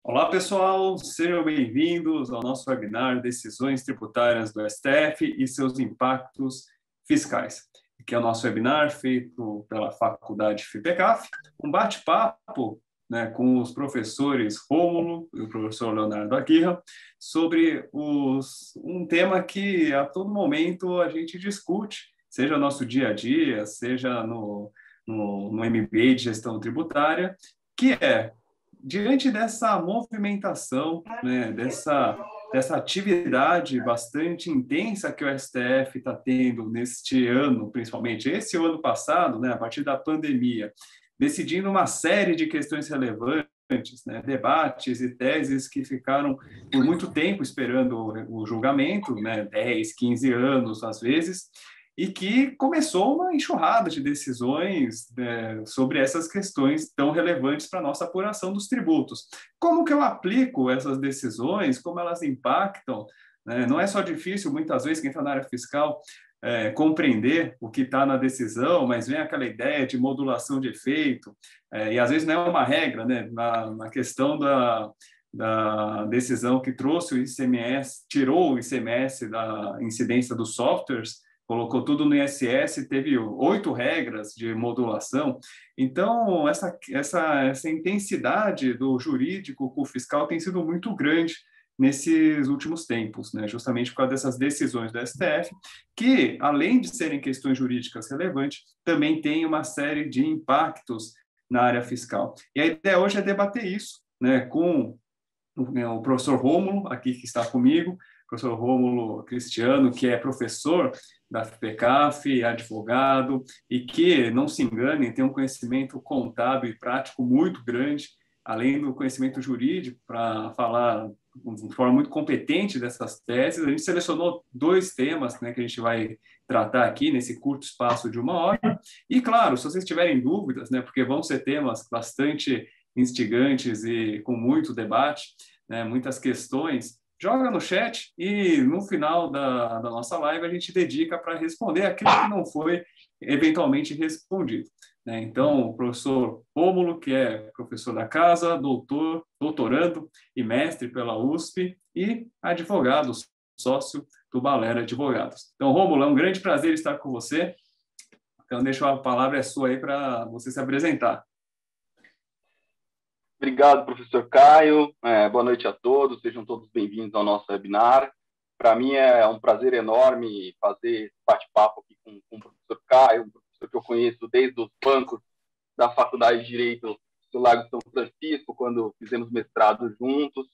Olá, pessoal, sejam bem-vindos ao nosso webinar Decisões Tributárias do STF e seus impactos fiscais. Aqui é o nosso webinar feito pela Faculdade FIPECAF, um bate-papo com os professores Rômulo e o professor Leonardo Aguirre sobre um tema que a todo momento a gente discute, seja no nosso dia a dia, seja no MBA de Gestão Tributária, que é diante dessa movimentação, dessa atividade bastante intensa que o STF está tendo neste ano, principalmente esse ano passado, a partir da pandemia, decidindo uma série de questões relevantes, debates e teses que ficaram por muito tempo esperando o julgamento, 10, 15 anos às vezes, e que começou uma enxurrada de decisões sobre essas questões tão relevantes para a nossa apuração dos tributos. Como que eu aplico essas decisões, como elas impactam? Não é só difícil, muitas vezes, quem está na área fiscal, compreender o que está na decisão, mas vem aquela ideia de modulação de efeito, e às vezes não é uma regra, na questão da decisão que trouxe o ICMS, tirou o ICMS da incidência dos softwares, colocou tudo no ISS, teve 8 regras de modulação. Então, essa intensidade do jurídico com o fiscal tem sido muito grande nesses últimos tempos, justamente por causa dessas decisões do STF, que, além de serem questões jurídicas relevantes, também tem uma série de impactos na área fiscal. E a ideia hoje é debater isso com o professor Rômulo, aqui que está comigo, professor Rômulo Cristiano, que é professor da FIPECAF, advogado, e que, não se enganem, tem um conhecimento contábil e prático muito grande, além do conhecimento jurídico, para falar de forma muito competente dessas teses. A gente selecionou 2 temas que a gente vai tratar aqui nesse curto espaço de 1 hora. E, claro, se vocês tiverem dúvidas, porque vão ser temas bastante instigantes e com muito debate, muitas questões, joga no chat e no final da nossa live a gente dedica para responder aquilo que não foi eventualmente respondido. Então, o professor Rômulo, que é professor da casa, doutorando e mestre pela USP e advogado, sócio do Balera Advogados. Então, Rômulo, é um grande prazer estar com você. Então, deixo a palavra sua aí para você se apresentar. Obrigado, professor Caio. Boa noite a todos. Sejam todos bem-vindos ao nosso webinar. Para mim é um prazer enorme fazer esse bate-papo aqui com o professor Caio, um professor que eu conheço desde os bancos da Faculdade de Direito do Lago de São Francisco, quando fizemos mestrado juntos,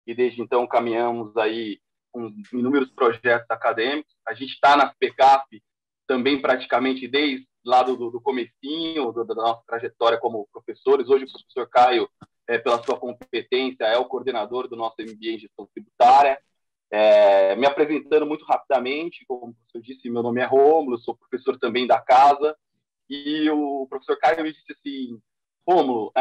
e desde então caminhamos aí com inúmeros projetos acadêmicos. A gente está na FIPECAF também praticamente desde lá do comecinho da nossa trajetória como professores. Hoje o professor Caio, pela sua competência, é o coordenador do nosso MBA em Gestão Tributária. Me apresentando muito rapidamente, como o professor disse, meu nome é Rômulo, sou professor também da casa, e o professor Caio me disse assim: Rômulo,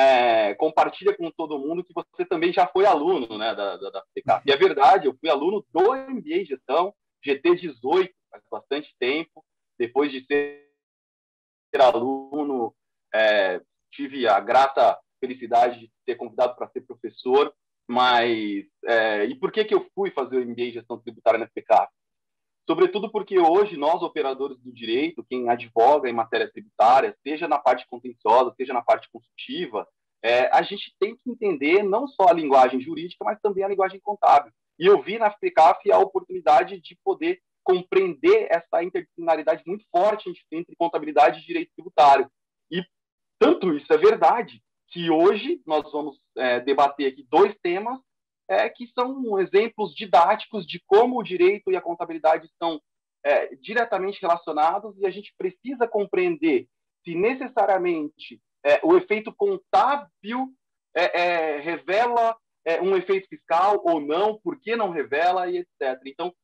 compartilha com todo mundo que você também já foi aluno da FIPECAF. E é verdade, eu fui aluno do MBA em Gestão, GT18, faz bastante tempo. Depois de ser aluno, tive a grata felicidade de ser convidado para ser professor, mas e por que eu fui fazer o MBA em Gestão Tributária na FIPECAF? Sobretudo porque hoje nós, operadores do direito, quem advoga em matéria tributária, seja na parte contenciosa, seja na parte consultiva, a gente tem que entender não só a linguagem jurídica, mas também a linguagem contábil. E eu vi na FIPECAF a oportunidade de poder compreender essa interdisciplinaridade muito forte entre contabilidade e direito tributário. E tanto isso é verdade que hoje nós vamos debater aqui 2 temas que são exemplos didáticos de como o direito e a contabilidade estão diretamente relacionados, e a gente precisa compreender se necessariamente o efeito contábil revela um efeito fiscal ou não, por que não revela, e etc. Então,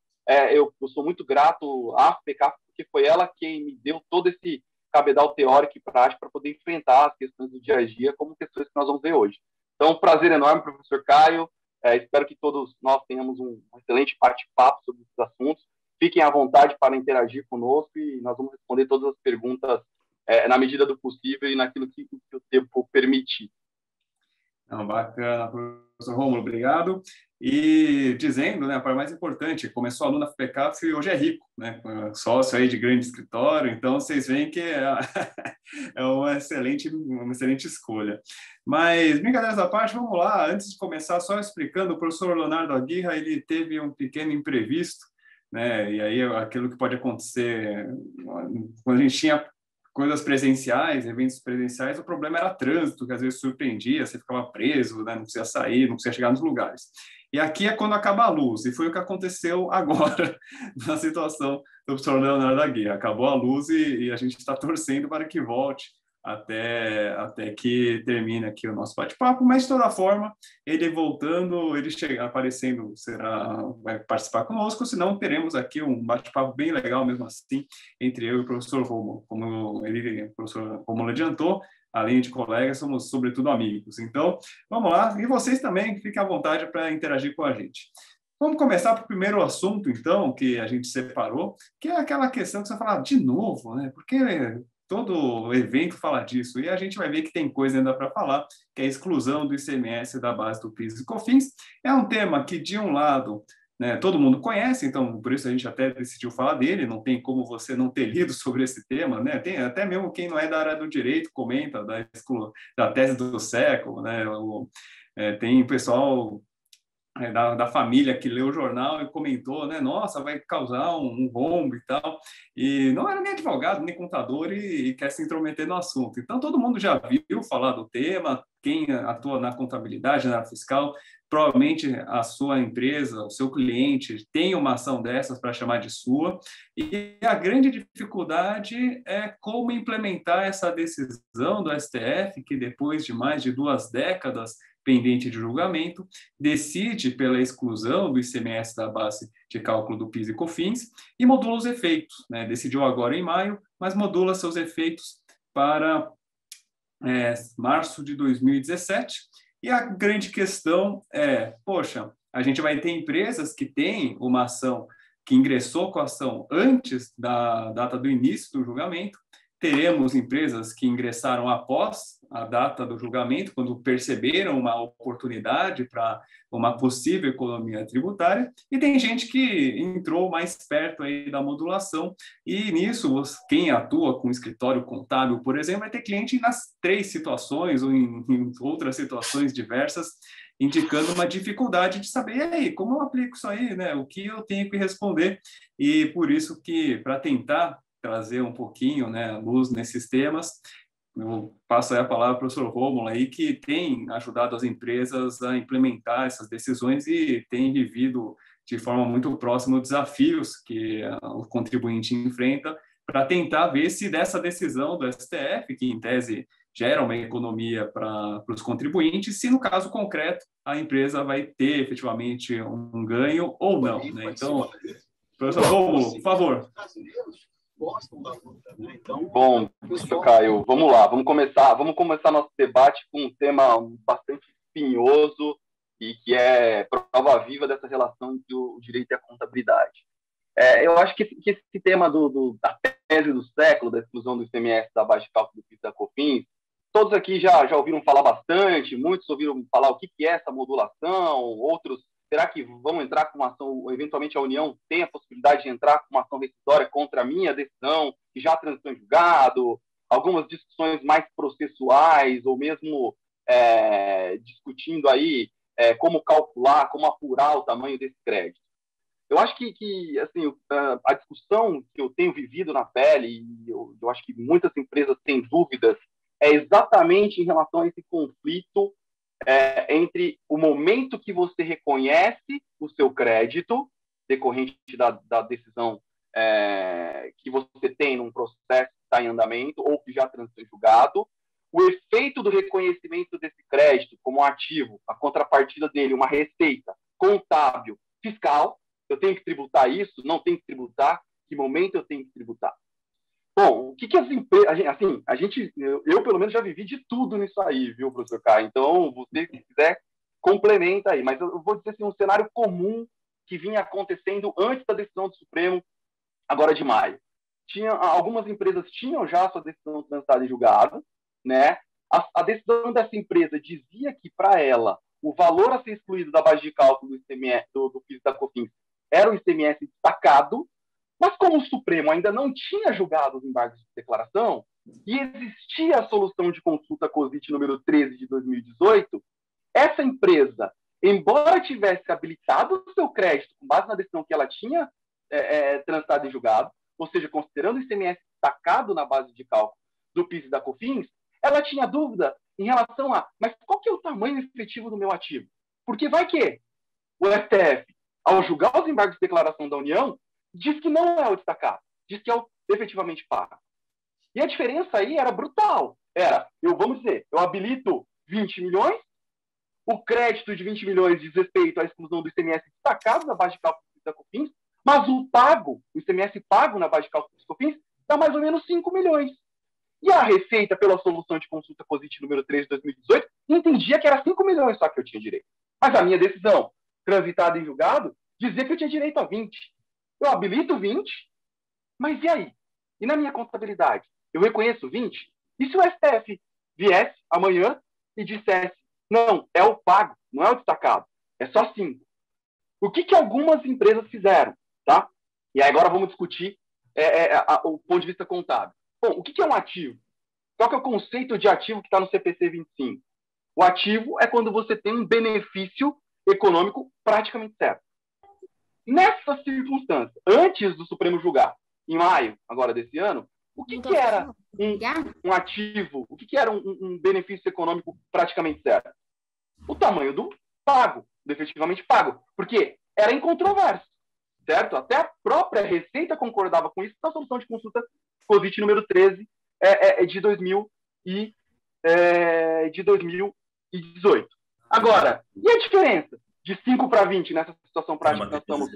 eu sou muito grato à FIPECAF, porque foi ela quem me deu todo esse cabedal teórico e prático para poder enfrentar as questões do dia a dia, como questões que nós vamos ver hoje. Então, um prazer enorme, professor Caio. Espero que todos nós tenhamos um excelente bate-papo sobre esses assuntos. Fiquem à vontade para interagir conosco e nós vamos responder todas as perguntas na medida do possível e naquilo que o tempo permitir. Não, bacana, professor Rômulo, obrigado. E dizendo, né, a parte mais importante, começou aluno na FPCAF e hoje é rico, né, sócio aí de grande escritório, então vocês veem que é, é uma excelente escolha. Mas, brincadeiras à parte, vamos lá, antes de começar, só explicando, o professor Leonardo Aguirre, ele teve um pequeno imprevisto, né, e aí aquilo que pode acontecer, quando a gente tinha coisas presenciais, eventos presenciais, o problema era trânsito, que às vezes surpreendia, você ficava preso, né? Não conseguia sair, não conseguia chegar nos lugares. E aqui é quando acaba a luz, e foi o que aconteceu agora na situação do professor Leonardo da Guia. Acabou a luz e a gente está torcendo para que volte até que termine aqui o nosso bate-papo, mas de toda forma, ele voltando, ele chega, aparecendo, vai participar conosco, senão teremos aqui um bate-papo bem legal mesmo assim, entre eu e o professor Romulo. O professor Romulo adiantou, além de colegas, somos sobretudo amigos. Então, vamos lá, e vocês também, fiquem à vontade para interagir com a gente. Vamos começar para o primeiro assunto, então, que a gente separou, que é aquela questão que você fala de novo, né? Porque todo evento fala disso, e a gente vai ver que tem coisa ainda para falar, que é a exclusão do ICMS da base do PIS e COFINS. É um tema que, de um lado, né, todo mundo conhece, então por isso a gente até decidiu falar dele, não tem como você não ter lido sobre esse tema, né? Tem até mesmo quem não é da área do direito comenta da tese do século, né? Tem pessoal da família que leu o jornal e comentou, né? Nossa, vai causar um rombo e tal. E não era nem advogado, nem contador e quer se intrometer no assunto. Então, todo mundo já viu falar do tema, quem atua na contabilidade, na área fiscal, provavelmente a sua empresa, o seu cliente tem uma ação dessas para chamar de sua. E a grande dificuldade é como implementar essa decisão do STF, que depois de mais de 2 décadas pendente de julgamento, decide pela exclusão do ICMS da base de cálculo do PIS e COFINS e modula os efeitos, né? Decidiu agora em maio, mas modula seus efeitos para março de 2017. E a grande questão é, poxa, a gente vai ter empresas que têm uma ação que ingressou com a ação antes da data do início do julgamento, teremos empresas que ingressaram após a data do julgamento, quando perceberam uma oportunidade para uma possível economia tributária, e tem gente que entrou mais perto aí da modulação, e nisso, quem atua com escritório contábil, por exemplo, vai ter cliente nas 3 situações, ou em outras situações diversas, indicando uma dificuldade de saber, e aí, como eu aplico isso aí, né? O que eu tenho que responder? E por isso que, para tentar trazer um pouquinho, né, luz nesses temas, eu passo aí a palavra para o professor Rômulo aí, que tem ajudado as empresas a implementar essas decisões e tem vivido de forma muito próxima os desafios que o contribuinte enfrenta para tentar ver se dessa decisão do STF, que em tese gera uma economia para os contribuintes, se no caso concreto a empresa vai ter efetivamente um ganho ou não, né? Então, professor Rômulo, por favor. Bom, professor Caio, vamos lá, vamos começar nosso debate com um tema bastante espinhoso e que é prova viva dessa relação entre o direito e a contabilidade. Eu acho que esse tema da tese do século, da exclusão do ICMS da base de cálculo do PIS e da COFINS, todos aqui já ouviram falar bastante, muitos ouviram falar o que é essa modulação, outros, será que vão entrar com uma ação, eventualmente a União tem a possibilidade de entrar com uma ação rescisória contra a minha decisão, que já transitou em julgado, algumas discussões mais processuais, ou mesmo discutindo aí como calcular, como apurar o tamanho desse crédito. Eu acho que assim, a discussão que eu tenho vivido na pele, e eu acho que muitas empresas têm dúvidas, é exatamente em relação a esse conflito entre o momento que você reconhece o seu crédito, decorrente da decisão que você tem num processo que está em andamento ou que já transitou em julgado, o efeito do reconhecimento desse crédito como ativo, a contrapartida dele, uma receita contábil, fiscal, eu tenho que tributar isso, não tenho que tributar, que momento eu tenho que tributar. Bom, o que as empresas... Assim, eu pelo menos já vivi de tudo nisso aí, viu, professor Caio? Então, você, se quiser, complementa aí. Mas eu vou dizer assim, um cenário comum que vinha acontecendo antes da decisão do Supremo, agora de maio. Algumas empresas tinham já a sua decisão transitada em julgado, né? A decisão dessa empresa dizia que, para ela, o valor a ser excluído da base de cálculo do ICMS, do PIS da COFINS era o ICMS destacado, mas como o Supremo ainda não tinha julgado os embargos de declaração e existia a solução de consulta COSIT número 13 de 2018, essa empresa, embora tivesse habilitado o seu crédito com base na decisão que ela tinha transitado em julgado, ou seja, considerando o ICMS destacado na base de cálculo do PIS e da COFINS, ela tinha dúvida em relação a, mas qual que é o tamanho efetivo do meu ativo? Porque vai que o STF, ao julgar os embargos de declaração da União, diz que não é o destacado, diz que é o efetivamente pago. E a diferença aí era brutal. Vamos dizer, eu habilito 20 milhões, o crédito de 20 milhões diz respeito à exclusão do ICMS destacado na base de cálculo da COFINS, mas o ICMS pago na base de cálculo da COFINS, dá mais ou menos 5 milhões. E a Receita, pela solução de consulta COSIT número 3 de 2018, entendia que era 5 milhões só que eu tinha direito. Mas a minha decisão, transitada em julgado, dizia que eu tinha direito a 20. Eu habilito 20, mas e aí? E na minha contabilidade? Eu reconheço 20? E se o STF viesse amanhã e dissesse, não, é o pago, não é o destacado, é só 5. O que algumas empresas fizeram? Tá? E aí agora vamos discutir o ponto de vista contábil. Bom, o que é um ativo? Qual que é o conceito de ativo que está no CPC 25? O ativo é quando você tem um benefício econômico praticamente certo. Nessa circunstância, antes do Supremo julgar, em maio agora desse ano, o que era um ativo? O que era um benefício econômico praticamente certo? O tamanho do pago, do efetivamente pago. Porque era incontroverso, certo? Até a própria Receita concordava com isso na solução de consulta COSIT número 13 de 2018. Agora, e a diferença de 5 para 20 nessa situação prática que nós estamos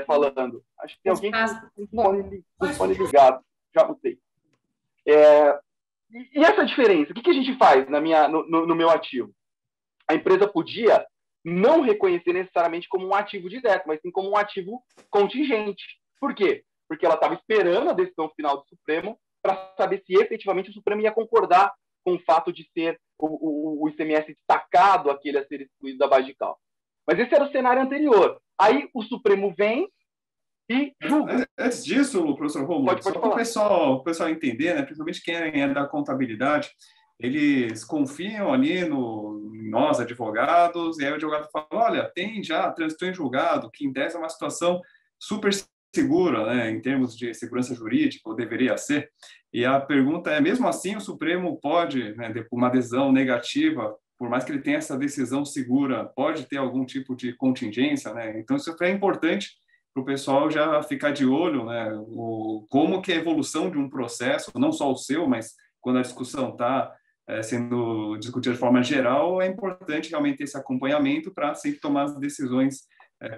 falando? Acho que tem alguém com o fone ligado. Já botei. E essa diferença, o que a gente faz no meu ativo? A empresa podia não reconhecer necessariamente como um ativo direto, mas sim como um ativo contingente. Por quê? Porque ela estava esperando a decisão final do Supremo para saber se efetivamente o Supremo ia concordar com o fato de ser o ICMS destacado, aquele a ser excluído da base de cálculo. Mas esse era o cenário anterior. Aí o Supremo vem e julga. Antes disso, professor Romulo, só para o pessoal entender, né, principalmente quem é da contabilidade, eles confiam ali em nós, advogados, e aí o advogado fala, olha, tem já trânsito em julgado, que em tese é uma situação super segura, né, em termos de segurança jurídica, ou deveria ser, e a pergunta é, mesmo assim, o Supremo pode, né, uma decisão negativa, por mais que ele tenha essa decisão segura, pode ter algum tipo de contingência, né, então isso é importante para o pessoal já ficar de olho, né, como que é a evolução de um processo, não só o seu, mas quando a discussão está sendo discutida de forma geral, é importante realmente esse acompanhamento para sempre tomar as decisões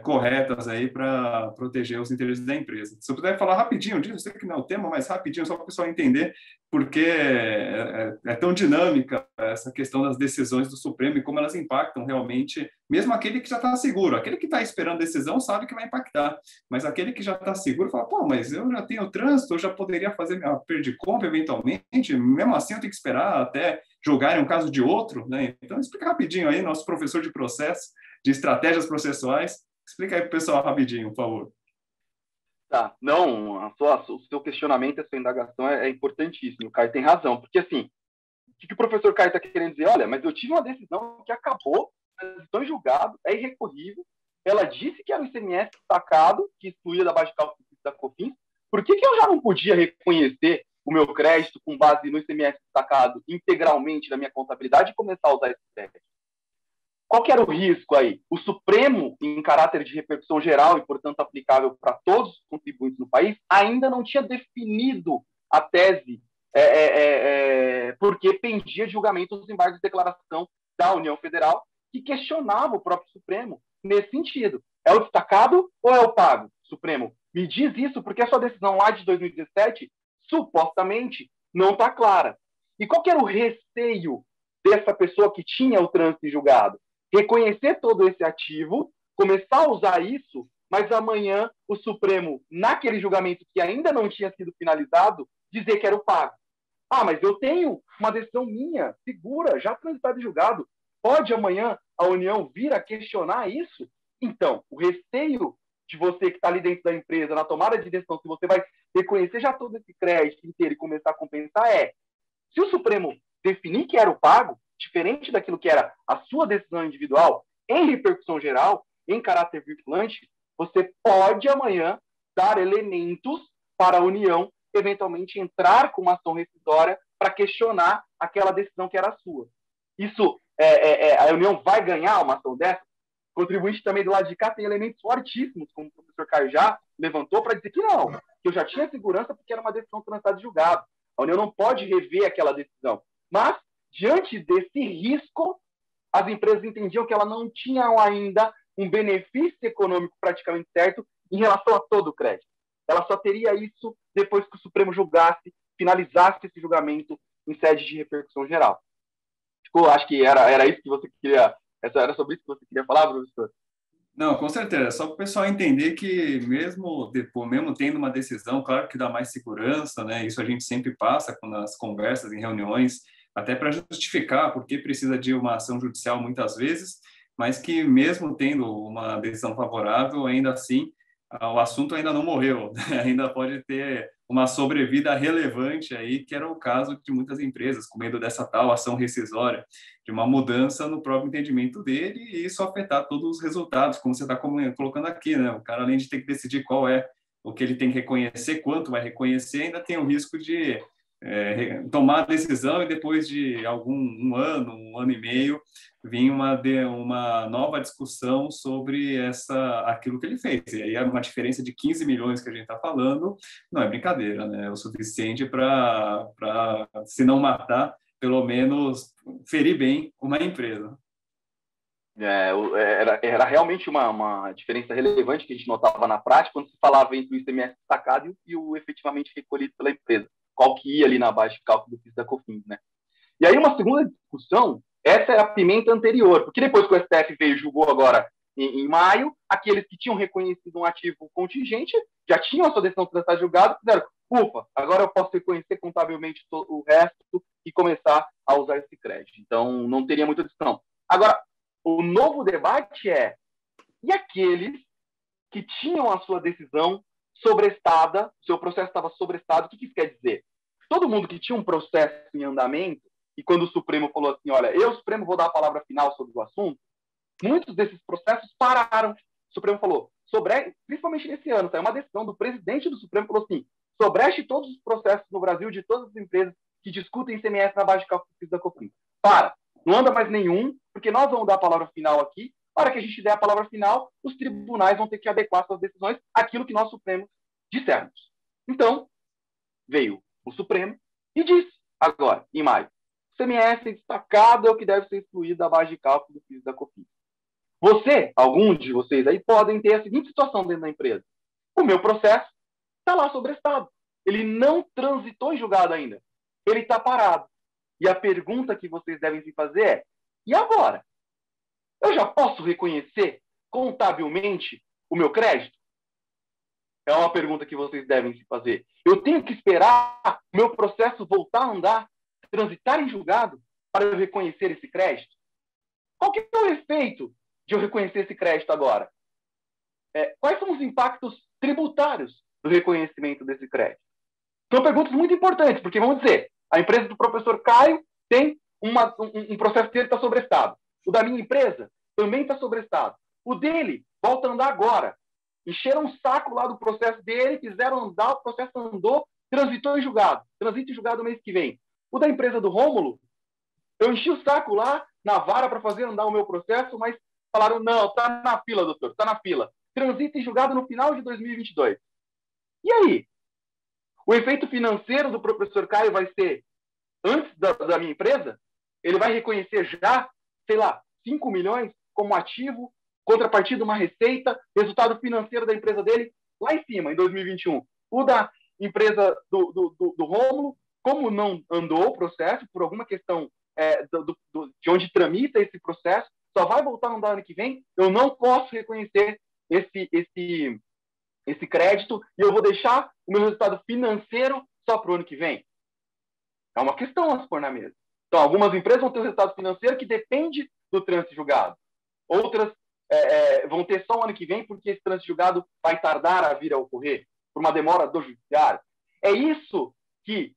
corretas aí para proteger os interesses da empresa. Se eu puder falar rapidinho disso, eu sei que não é o tema, mas rapidinho, só para o pessoal entender porque é tão dinâmica essa questão das decisões do Supremo e como elas impactam realmente, mesmo aquele que já está seguro. Aquele que está esperando decisão sabe que vai impactar, mas aquele que já está seguro fala, pô, mas eu já tenho trânsito, eu já poderia fazer minha perda de compra eventualmente, mesmo assim eu tenho que esperar até julgarem um caso de outro, né? Então, explica rapidinho aí, nosso professor de processo, de estratégias processuais, explica aí para o pessoal rapidinho, por favor. Tá, não, o seu questionamento, a sua indagação é importantíssimo, o Caio tem razão, porque assim, o que o professor Caio está querendo dizer? Olha, mas eu tive uma decisão que acabou, estou em julgado, é irrecorrível, ela disse que era o ICMS destacado, que excluía da base de cálculo da COFINS, por que eu já não podia reconhecer o meu crédito com base no ICMS destacado integralmente na minha contabilidade e começar a usar esse crédito? Qual que era o risco aí? O Supremo, em caráter de repercussão geral e, portanto, aplicável para todos os contribuintes no país, ainda não tinha definido a tese porque pendia de julgamento dos embargos de declaração da União Federal, que questionava o próprio Supremo nesse sentido. É o destacado ou é o pago? Supremo, me diz isso, porque a sua decisão lá de 2017, supostamente, não está clara. E qual que era o receio dessa pessoa que tinha o trânsito em julgado? Reconhecer todo esse ativo, começar a usar isso, mas amanhã o Supremo, naquele julgamento que ainda não tinha sido finalizado, dizer que era o pago. Ah, mas eu tenho uma decisão minha, segura, já transitada em julgado. Pode amanhã a União vir a questionar isso? Então, o receio de você que está ali dentro da empresa, na tomada de decisão, se você vai reconhecer já todo esse crédito inteiro e começar a compensar, se o Supremo definir que era o pago, diferente daquilo que era a sua decisão individual, em repercussão geral, em caráter vinculante, você pode amanhã dar elementos para a União eventualmente entrar com uma ação rescisória para questionar aquela decisão que era sua. Isso, a União vai ganhar uma ação dessa? O contribuinte também do lado de cá tem elementos fortíssimos, como o professor Caio já levantou, para dizer que não, que eu já tinha segurança porque era uma decisão transitada de julgado. A União não pode rever aquela decisão. Mas, diante desse risco, as empresas entendiam que elas não tinham ainda um benefício econômico praticamente certo em relação a todo o crédito. Ela só teria isso depois que o Supremo julgasse, finalizasse esse julgamento em sede de repercussão geral. Acho que era isso que você queria... Era sobre isso que você queria falar, professor? Não, com certeza. Só para o pessoal entender que mesmo depois, mesmo tendo uma decisão, claro que dá mais segurança, né? Isso a gente sempre passa nas conversas, em reuniões, até para justificar por que precisa de uma ação judicial muitas vezes, mas que mesmo tendo uma decisão favorável, ainda assim, o assunto ainda não morreu, né? Ainda pode ter uma sobrevida relevante aí, que era o caso de muitas empresas, com medo dessa tal ação rescisória, de uma mudança no próprio entendimento dele e isso afetar todos os resultados, como você está colocando aqui, né? O cara, além de ter que decidir qual é o que ele tem que reconhecer, quanto vai reconhecer, ainda tem o risco de tomar a decisão e depois de um ano e meio, vir uma nova discussão sobre aquilo que ele fez. E aí uma diferença de 15 milhões que a gente está falando não é brincadeira, né? É o suficiente para, se não matar, pelo menos ferir bem uma empresa. Era realmente uma diferença relevante que a gente notava na prática quando se falava entre o ICMS destacado e o efetivamente recolhido pela empresa. Qual que ia ali na base de cálculo do PIS da COFINS, né? E aí uma segunda discussão, essa é a pimenta anterior, porque depois que o STF veio e julgou agora em maio, aqueles que tinham reconhecido um ativo contingente já tinham a sua decisão transitada julgada, fizeram, ufa, agora eu posso reconhecer contabilmente o resto e começar a usar esse crédito. Então, não teria muita discussão. Agora, o novo debate e aqueles que tinham a sua decisão sobrestada, seu processo estava sobrestado, o que isso quer dizer? Todo mundo que tinha um processo em andamento, e quando o Supremo falou assim, olha, eu, Supremo, vou dar a palavra final sobre o assunto, muitos desses processos pararam. O Supremo falou, principalmente nesse ano, saiu uma decisão do presidente do Supremo, falou assim, sobreste todos os processos no Brasil de todas as empresas que discutem ICMS na base de cálculo da COFINS. Não anda mais nenhum, porque nós vamos dar a palavra final aqui. Para que a gente der a palavra final, os tribunais vão ter que adequar suas decisões àquilo que nós, Supremo, dissermos. Então, veio o Supremo e disse, agora, em maio, o CMS destacado é o que deve ser excluído da base de cálculo do PIS da COFINS. Alguns de vocês aí, podem ter a seguinte situação dentro da empresa. O meu processo está lá sobrestado. Ele não transitou em julgado ainda. Ele está parado. E a pergunta que vocês devem se fazer é, e agora? Eu já posso reconhecer contabilmente o meu crédito? É uma pergunta que vocês devem se fazer. Eu tenho que esperar o meu processo voltar a andar, transitar em julgado, para eu reconhecer esse crédito? Qual que é o efeito de eu reconhecer esse crédito agora? Quais são os impactos tributários do reconhecimento desse crédito? São perguntas muito importantes, porque, vamos dizer, a empresa do professor Caio tem um processo dele que está sobrestado. O da minha empresa também está sobrestado. O dele volta a andar agora. Encheram um saco lá do processo dele, fizeram andar, o processo andou, transitou em julgado. Transita em julgado mês que vem. O da empresa do Rômulo, eu enchi o saco lá na vara para fazer andar o meu processo, mas falaram, não, está na fila, doutor, está na fila. Transita em julgado no final de 2022. E aí? O efeito financeiro do professor Caio vai ser, antes da minha empresa, ele vai reconhecer já, sei lá, 5 milhões como ativo, contrapartida uma receita, resultado financeiro da empresa dele lá em cima, em 2021. O da empresa do Rômulo, como não andou o processo, por alguma questão de onde tramita esse processo, só vai voltar a andar ano que vem, eu não posso reconhecer esse crédito e eu vou deixar o meu resultado financeiro só para o ano que vem. É uma questão a se pôr na mesa. Então, algumas empresas vão ter um resultado financeiro que depende do trânsito julgado. Outras vão ter só o ano que vem, porque esse trânsito julgado vai tardar a vir a ocorrer, por uma demora do judiciário. É isso que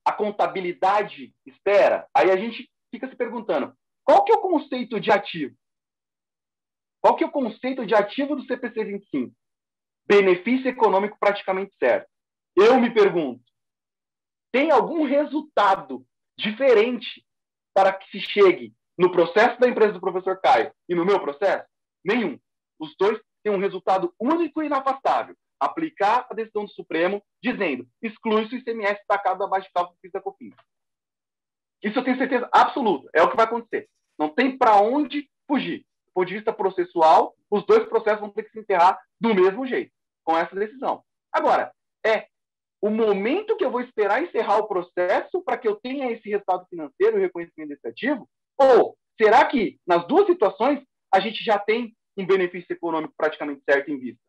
a contabilidade espera. Aí a gente fica se perguntando, qual que é o conceito de ativo? Qual que é o conceito de ativo do CPC 25? Benefício econômico praticamente certo. Eu me pergunto, tem algum resultado diferente para que se chegue no processo da empresa do professor Caio e no meu processo? Nenhum. Os dois têm um resultado único e inafastável. Aplicar a decisão do Supremo dizendo, exclui-se o ICMS destacado da base de cálculo da COFINS. Isso eu tenho certeza absoluta. É o que vai acontecer. Não tem para onde fugir. Do ponto de vista processual, os dois processos vão ter que se enterrar do mesmo jeito, com essa decisão. Agora, o momento que eu vou esperar encerrar o processo para que eu tenha esse resultado financeiro e reconhecimento desse ativo? Ou será que, nas duas situações, a gente já tem um benefício econômico praticamente certo em vista?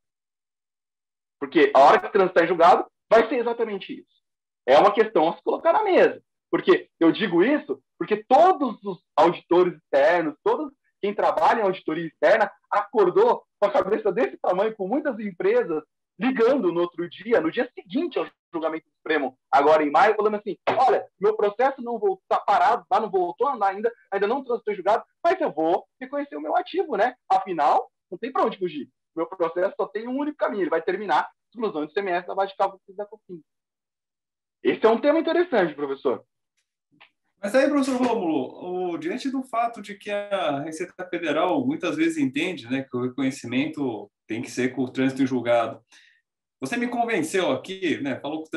Porque a hora que o trânsito está em julgado, vai ser exatamente isso. É uma questão a se colocar na mesa. Porque eu digo isso porque todos os auditores externos, todos quem trabalha em auditoria externa, acordou com a cabeça desse tamanho, com muitas empresas ligando no outro dia, no dia seguinte ao julgamento do Supremo, agora em maio, falando assim, olha, meu processo não voltou, está parado, não voltou a andar ainda não transitou julgado, mas eu vou reconhecer o meu ativo, né? Afinal, não tem para onde fugir. Meu processo só tem um único caminho, ele vai terminar exclusão de ICMS da base de cálculo da COFINS. Esse é um tema interessante, professor. Mas aí, professor Rômulo, diante do fato de que a Receita Federal muitas vezes entende, né, que o reconhecimento tem que ser com o trânsito em julgado, você me convenceu aqui, né, falou com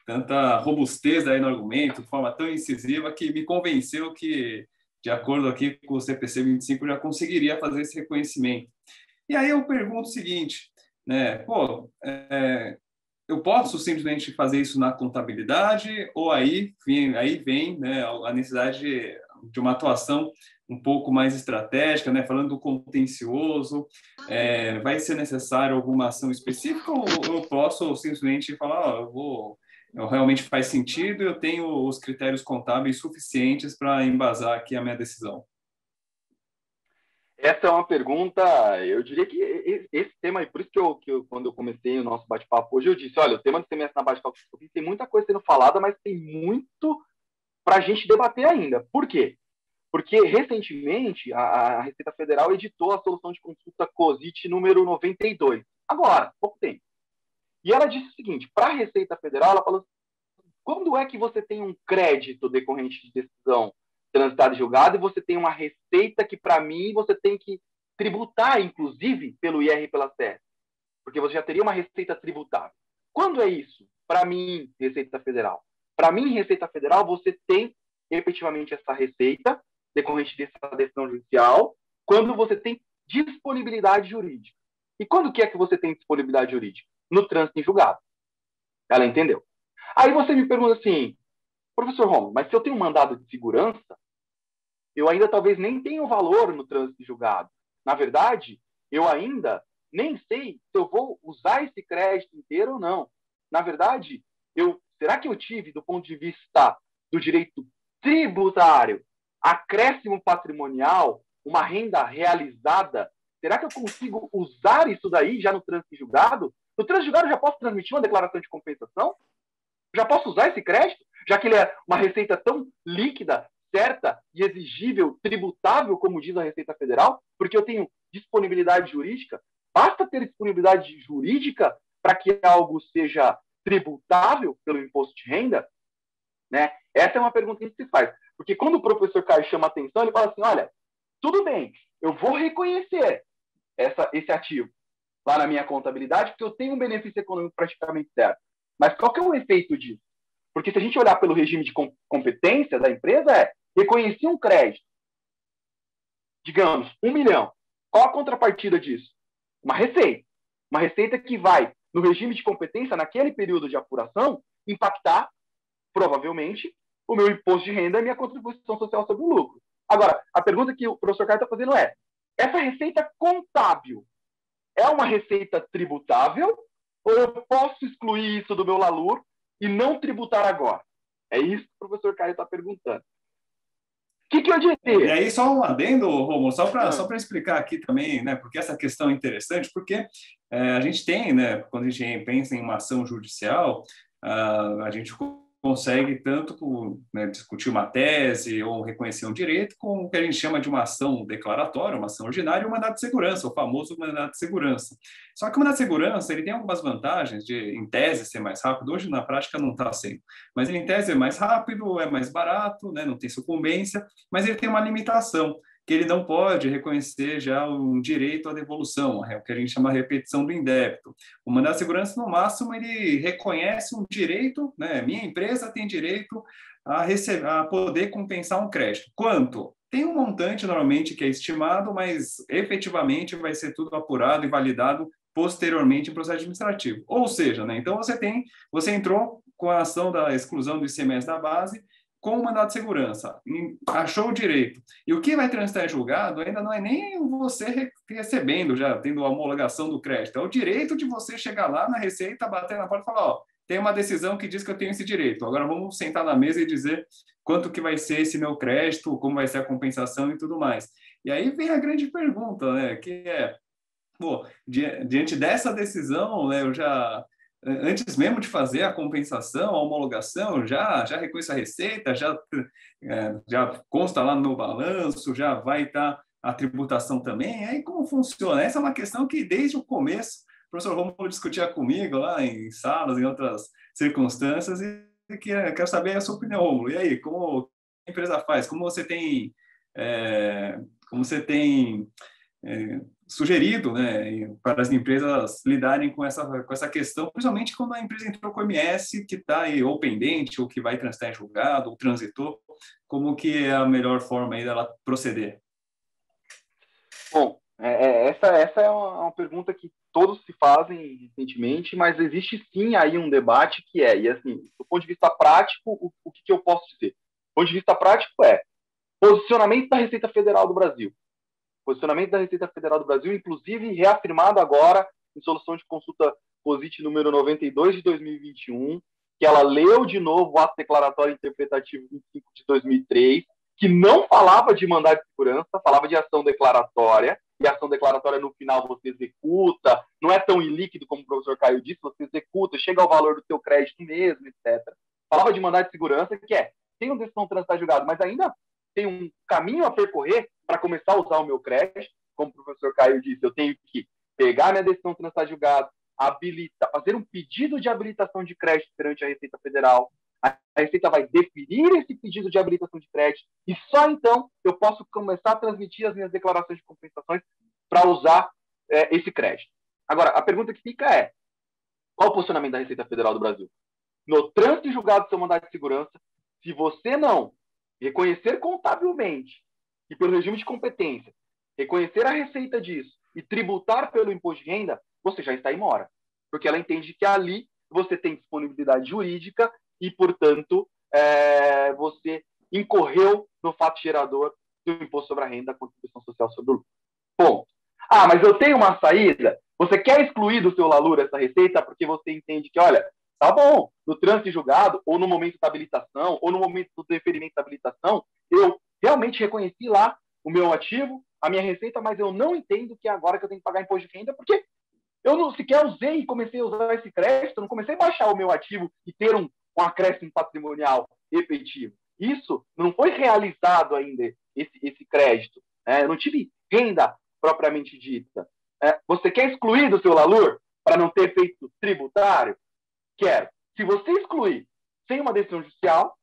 tanta robustez aí no argumento, de forma tão incisiva, que me convenceu que, de acordo aqui com o CPC 25, já conseguiria fazer esse reconhecimento. E aí eu pergunto o seguinte, né, eu posso simplesmente fazer isso na contabilidade ou aí vem, né, a necessidade de uma atuação um pouco mais estratégica, né, falando do contencioso, vai ser necessário alguma ação específica ou eu posso simplesmente falar, realmente faz sentido, eu tenho os critérios contábeis suficientes para embasar aqui a minha decisão? Essa é uma pergunta, eu diria que esse tema, e por isso que eu, quando eu comecei o nosso bate-papo hoje, eu disse, olha, o tema do semestre na base de cálculo tem muita coisa sendo falada, mas tem muito para a gente debater ainda. Por quê? Porque, recentemente, a Receita Federal editou a solução de consulta COSIT número 92, agora, pouco tempo. E ela disse o seguinte, para a Receita Federal, ela falou assim, quando é que você tem um crédito decorrente de decisão transitada e julgada e você tem uma receita que, para mim, você tem que tributar, inclusive, pelo IR e pela CES, porque você já teria uma receita tributável. Quando é isso? Para mim, Receita Federal. Para mim, Receita Federal, você tem efetivamente essa receita decorrente dessa decisão judicial quando você tem disponibilidade jurídica. E quando que é que você tem disponibilidade jurídica? No trânsito em julgado. Ela entendeu. Aí você me pergunta assim, professor Romulo, mas se eu tenho um mandado de segurança, eu ainda talvez nem tenha valor no trânsito julgado. Na verdade, eu ainda nem sei se eu vou usar esse crédito inteiro ou não. Na verdade, será que eu tive, do ponto de vista do direito tributário, acréscimo patrimonial, uma renda realizada? Será que eu consigo usar isso daí já no trânsito julgado? No trânsito julgado eu já posso transmitir uma declaração de compensação? Já posso usar esse crédito? Já que ele é uma receita tão líquida, certa e exigível, tributável, como diz a Receita Federal, porque eu tenho disponibilidade jurídica. Basta ter disponibilidade jurídica para que algo seja tributável pelo imposto de renda? Né? Essa é uma pergunta que a gente se faz. Porque quando o professor Caio chama a atenção, ele fala assim, olha, tudo bem, eu vou reconhecer esse ativo lá na minha contabilidade, porque eu tenho um benefício econômico praticamente certo. Mas qual que é o efeito disso? Porque se a gente olhar pelo regime de competência da empresa, reconhecer um crédito, digamos, 1 milhão. Qual a contrapartida disso? Uma receita. Uma receita que vai, no regime de competência, naquele período de apuração, impactar, provavelmente, o meu imposto de renda e minha contribuição social sobre o lucro. Agora, a pergunta que o professor Caio está fazendo é, essa receita contábil é uma receita tributável ou eu posso excluir isso do meu LALUR e não tributar agora? É isso que o professor Caio está perguntando. O que eu E diria? aí, só um adendo, Romulo, só para explicar aqui também, né, porque essa questão é interessante, porque a gente tem, né, quando a gente pensa em uma ação judicial, a gente consegue tanto né, discutir uma tese ou reconhecer um direito com o que a gente chama de uma ação declaratória, uma ação ordinária e um mandado de segurança, o famoso mandado de segurança. Só que o mandado de segurança ele tem algumas vantagens de, em tese, ser mais rápido. Hoje, na prática, não está sendo. Mas, em tese, é mais rápido, é mais barato, né, não tem sucumbência, mas ele tem uma limitação, que ele não pode reconhecer já um direito à devolução, o que a gente chama de repetição do indébito. O mandado de segurança, no máximo, ele reconhece um direito, né? Minha empresa tem direito a poder compensar um crédito. Quanto? Tem um montante, normalmente, que é estimado, mas efetivamente vai ser tudo apurado e validado posteriormente em processo administrativo. Ou seja, né? Então você entrou com a ação da exclusão do ICMS da base, com o mandado de segurança, achou o direito. E o que vai transitar em julgado ainda não é nem você recebendo, já tendo a homologação do crédito, é o direito de você chegar lá na Receita, bater na porta e falar, ó, tem uma decisão que diz que eu tenho esse direito, agora vamos sentar na mesa e dizer quanto que vai ser esse meu crédito, como vai ser a compensação e tudo mais. E aí vem a grande pergunta, né, que é, pô, diante dessa decisão, né, eu já antes mesmo de fazer a compensação, a homologação, já reconheço a receita, já consta lá no meu balanço, já vai estar a tributação também. Aí como funciona? Essa é uma questão que desde o começo o professor Romulo discutia comigo lá em salas, em outras circunstâncias, e quero saber a sua opinião, Romulo. E aí, como a empresa faz? Como você tem sugerido, né, para as empresas lidarem com essa questão, principalmente quando a empresa entrou com o MS, que está aí ou pendente, ou que vai transitar em julgado, ou transitou, como que é a melhor forma aí dela proceder? Bom, essa é uma pergunta que todos se fazem recentemente, mas existe sim aí um debate que e assim, do ponto de vista prático, o que eu posso dizer? Do ponto de vista prático posicionamento da Receita Federal do Brasil. Posicionamento da Receita Federal do Brasil, inclusive reafirmado agora em solução de consulta POSIT número 92 de 2021, que ela leu de novo o ato declaratório interpretativo 25 de 2003, que não falava de mandado de segurança, falava de ação declaratória, e a ação declaratória no final você executa, não é tão ilíquido como o professor Caio disse, você executa, chega ao valor do seu crédito mesmo, etc. Falava de mandado de segurança, que tem uma decisão transitar julgado, mas ainda tem um caminho a percorrer para começar a usar o meu crédito. Como o professor Caio disse, eu tenho que pegar minha decisão transitar julgado, fazer um pedido de habilitação de crédito perante a Receita Federal. A Receita vai definir esse pedido de habilitação de crédito e só então eu posso começar a transmitir as minhas declarações de compensações para usar esse crédito. Agora, a pergunta que fica qual o posicionamento da Receita Federal do Brasil? No trânsito julgado do seu mandado de segurança, se você não reconhecer contabilmente e pelo regime de competência, reconhecer a receita disso e tributar pelo imposto de renda, você já está em mora. Porque ela entende que ali você tem disponibilidade jurídica e, portanto, você incorreu no fato gerador do imposto sobre a renda, da contribuição social sobre o lucro. Ponto. Ah, mas eu tenho uma saída? Você quer excluir do seu LALUR essa receita porque você entende que, olha, tá bom, no trânsito julgado, ou no momento da habilitação, ou no momento do deferimento da habilitação, eu realmente reconheci lá o meu ativo, a minha receita, mas eu não entendo que é agora que eu tenho que pagar imposto de renda, porque eu não sequer usei e comecei a usar esse crédito, não comecei a baixar o meu ativo e ter um acréscimo patrimonial efetivo. Isso não foi realizado ainda, esse crédito. Eu não tive renda propriamente dita. Você quer excluir do seu LALUR para não ter efeito tributário? Quero. Se você excluir sem uma decisão judicial,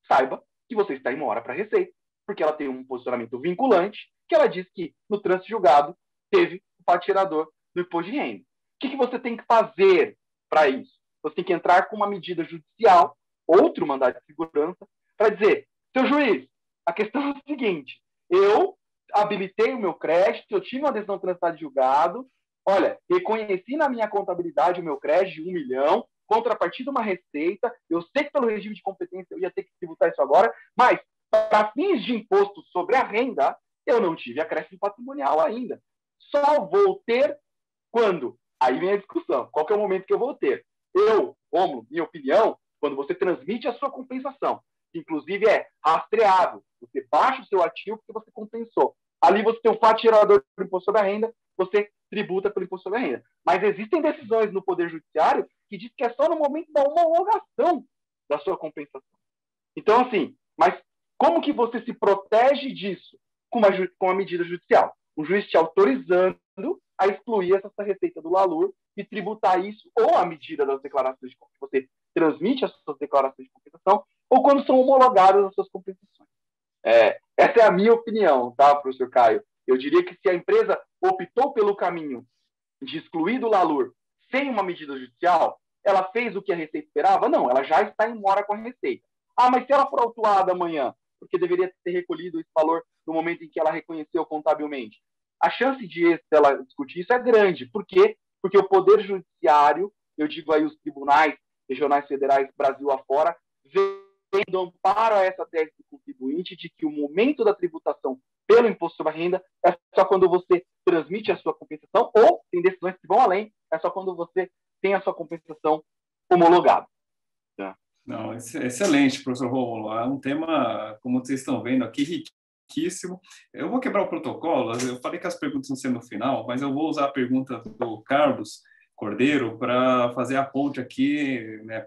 saiba que você está em mora para a Receita, porque ela tem um posicionamento vinculante, que ela diz que no trânsito julgado teve o fato gerador do imposto de renda. O que você tem que fazer para isso? Você tem que entrar com uma medida judicial, outro mandado de segurança, para dizer, seu juiz, a questão é a seguinte, eu habilitei o meu crédito, eu tive uma decisão transitada de julgado, olha, reconheci na minha contabilidade o meu crédito de 1 milhão, contrapartida uma receita, eu sei que pelo regime de competência eu ia ter que tributar isso agora, mas para fins de imposto sobre a renda, eu não tive acréscimo patrimonial ainda. Só vou ter quando? Aí vem a discussão. Qual que é o momento que eu vou ter? Eu, como minha opinião, quando você transmite a sua compensação, que inclusive é rastreável. Você baixa o seu ativo porque você compensou. Ali você tem um fato gerador do imposto sobre a renda, você tributa pelo imposto sobre a renda. Mas existem decisões no Poder Judiciário que diz que é só no momento da homologação da sua compensação. Então, assim, mas como que você se protege disso? Com a medida judicial. O juiz te autorizando a excluir essa receita do LALUR e tributar isso ou a medida das declarações de compensação. Você transmite as suas declarações de compensação ou quando são homologadas as suas compensações. Essa é a minha opinião, tá, professor Caio? Eu diria que se a empresa optou pelo caminho de excluir do LALUR sem uma medida judicial, ela fez o que a Receita esperava? Não, ela já está em mora com a Receita. Ah, mas se ela for autuada amanhã, porque deveria ter recolhido esse valor no momento em que ela reconheceu contabilmente, a chance de ela discutir isso é grande. Por quê? Porque o Poder Judiciário, eu digo aí os tribunais regionais federais Brasil afora, dando amparo a essa tese do contribuinte de que o momento da tributação pelo imposto sobre a renda é só quando você transmite a sua compensação, ou tem decisões que vão além, é só quando você tem a sua compensação homologada. Não, excelente, professor Rômulo. É um tema, como vocês estão vendo aqui, riquíssimo. Eu vou quebrar o protocolo. Eu falei que as perguntas vão ser no final, mas eu vou usar a pergunta do Carlos Cordeiro para fazer a ponte aqui, né,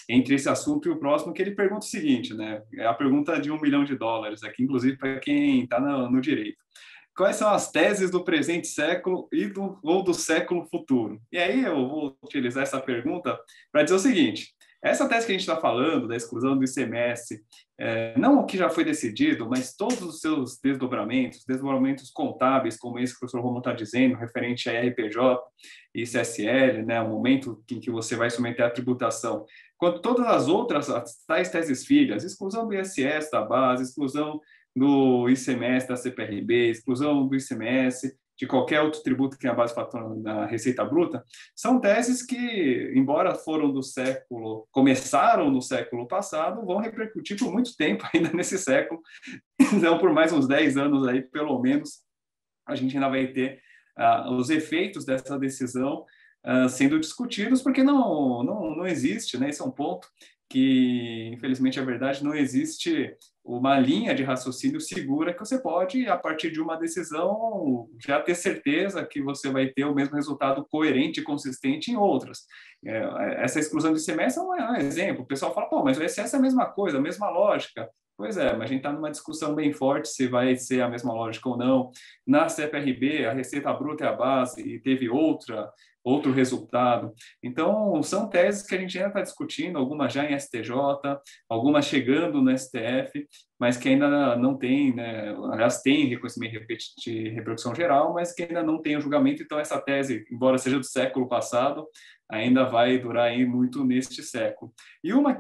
entre esse assunto e o próximo, que ele pergunta o seguinte, né? É a pergunta de $1 milhão aqui, inclusive para quem está no direito. Quais são as teses do presente século ou do século futuro? E aí eu vou utilizar essa pergunta para dizer o seguinte: essa tese que a gente está falando, da exclusão do ICMS, não o que já foi decidido, mas todos os seus desdobramentos contábeis, como esse que o professor Romulo está dizendo, referente a RPJ e CSL, né, o momento em que você vai submeter a tributação, quanto todas as outras, as tais teses filhas, exclusão do ISS da base, exclusão do ICMS da CPRB, exclusão do ICMS, de qualquer outro tributo que tenha base da Receita Bruta, são teses que, embora começaram no século passado, vão repercutir por muito tempo ainda nesse século, então por mais uns 10 anos aí, pelo menos, a gente ainda vai ter os efeitos dessa decisão sendo discutidos, porque não existe, né? Esse é um ponto que, infelizmente, é verdade, não existe uma linha de raciocínio segura que você pode, a partir de uma decisão, já ter certeza que você vai ter o mesmo resultado coerente e consistente em outras. Essa exclusão do ICMS é um exemplo. O pessoal fala, pô, mas o ISS é a mesma coisa, a mesma lógica. Pois é, mas a gente está numa discussão bem forte se vai ser a mesma lógica ou não. Na CPRB, a Receita Bruta é a base e teve outro resultado. Então, são teses que a gente ainda está discutindo, algumas já em STJ, algumas chegando no STF, mas que ainda não tem, né? Aliás, tem reconhecimento de repercussão geral, mas que ainda não tem o julgamento. Então, essa tese, embora seja do século passado, ainda vai durar aí muito neste século. E uma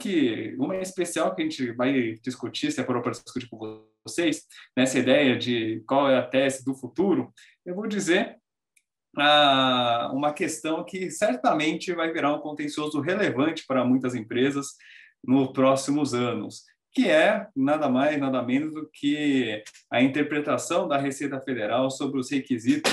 especial que a gente vai discutir, se é para discutir com vocês, nessa ideia de qual é a tese do futuro, eu vou dizer uma questão que certamente vai virar um contencioso relevante para muitas empresas nos próximos anos, que é nada mais, nada menos do que a interpretação da Receita Federal sobre os requisitos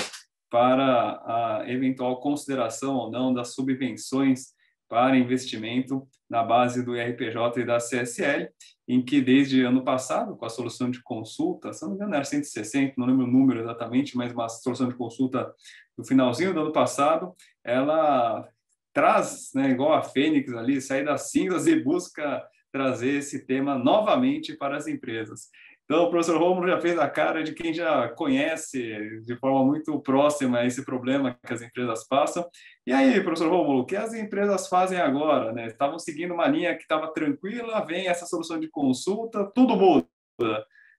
para a eventual consideração ou não das subvenções para investimento na base do IRPJ e da CSL, em que desde ano passado, com a solução de consulta, se não me engano era 160, não lembro o número exatamente, mas uma solução de consulta no finalzinho do ano passado, ela traz, né, igual a Fênix ali, sai das cinzas e busca trazer esse tema novamente para as empresas. Então, o professor Rômulo já fez a cara de quem já conhece de forma muito próxima esse problema que as empresas passam. E aí, professor Rômulo, o que as empresas fazem agora? Né? Estavam seguindo uma linha que estava tranquila, vem essa solução de consulta, tudo muda.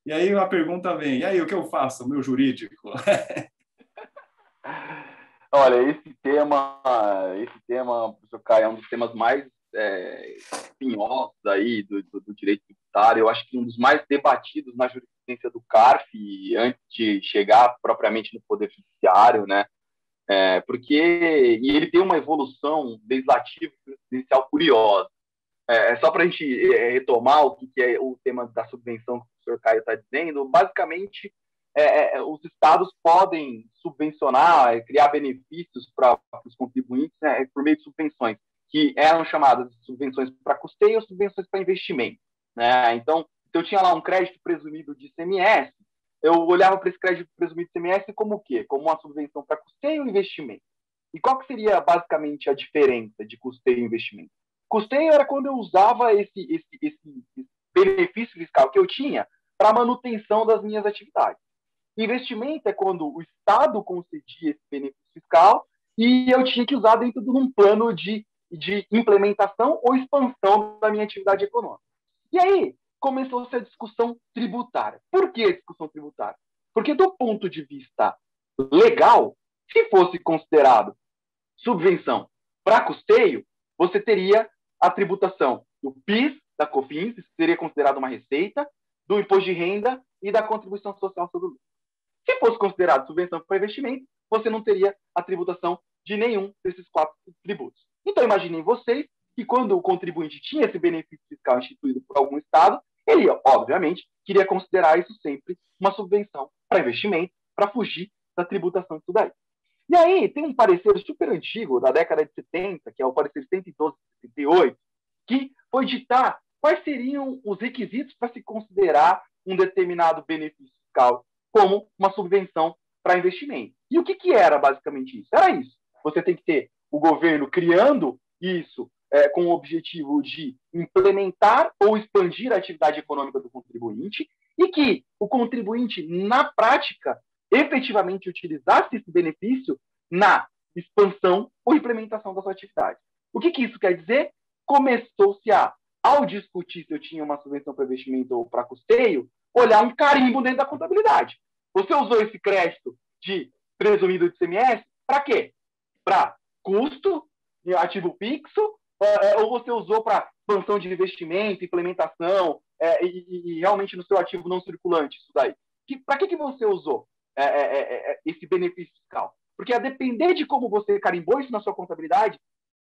E aí a pergunta vem, e aí, o que eu faço, meu jurídico? Olha, esse tema, professor Caio, é um dos temas mais espinhosos aí do direito tributário. Eu acho que um dos mais debatidos na jurisprudência do CARF, antes de chegar propriamente no Poder Judiciário, né? E ele tem uma evolução legislativa e jurisprudencial curiosa. Só para a gente retomar o que é o tema da subvenção que o professor Caio está dizendo, basicamente, os estados podem subvencionar, criar benefícios para os contribuintes, né, por meio de subvenções, que eram chamadas de subvenções para custeio ou subvenções para investimento, né? Então, se eu tinha lá um crédito presumido de ICMS, eu olhava para esse crédito presumido de ICMS como o quê? Como uma subvenção para custeio ou investimento. E qual que seria basicamente a diferença de custeio e investimento? Custeio era quando eu usava esse benefício fiscal que eu tinha para a manutenção das minhas atividades. Investimento é quando o Estado concedia esse benefício fiscal e eu tinha que usar dentro de um plano de implementação ou expansão da minha atividade econômica. E aí começou-se a discussão tributária. Por que a discussão tributária? Porque do ponto de vista legal, se fosse considerado subvenção para custeio, você teria a tributação do PIS, da COFINS, isso seria considerado uma receita, do imposto de renda e da contribuição social sobre o lucro. Se fosse considerado subvenção para investimento, você não teria a tributação de nenhum desses 4 tributos. Então, imaginem vocês que quando o contribuinte tinha esse benefício fiscal instituído por algum Estado, ele, obviamente, queria considerar isso sempre uma subvenção para investimento, para fugir da tributação disso daí. E aí, tem um parecer super antigo, da década de 70, que é o parecer 112 de 68, que foi ditar quais seriam os requisitos para se considerar um determinado benefício fiscal como uma subvenção para investimento. E o que era basicamente isso? Era isso. Você tem que ter o governo criando isso com o objetivo de implementar ou expandir a atividade econômica do contribuinte e que o contribuinte, na prática, efetivamente utilizasse esse benefício na expansão ou implementação da sua atividade. O que isso quer dizer? Começou-se ao discutir se eu tinha uma subvenção para investimento ou para custeio, olhar um carimbo dentro da contabilidade. Você usou esse crédito de presumido de ICMS para quê? Para custo, ativo fixo, ou você usou para expansão de investimento, implementação, e realmente no seu ativo não circulante, isso daí? Para que você usou esse benefício fiscal? Porque a depender de como você carimbou isso na sua contabilidade,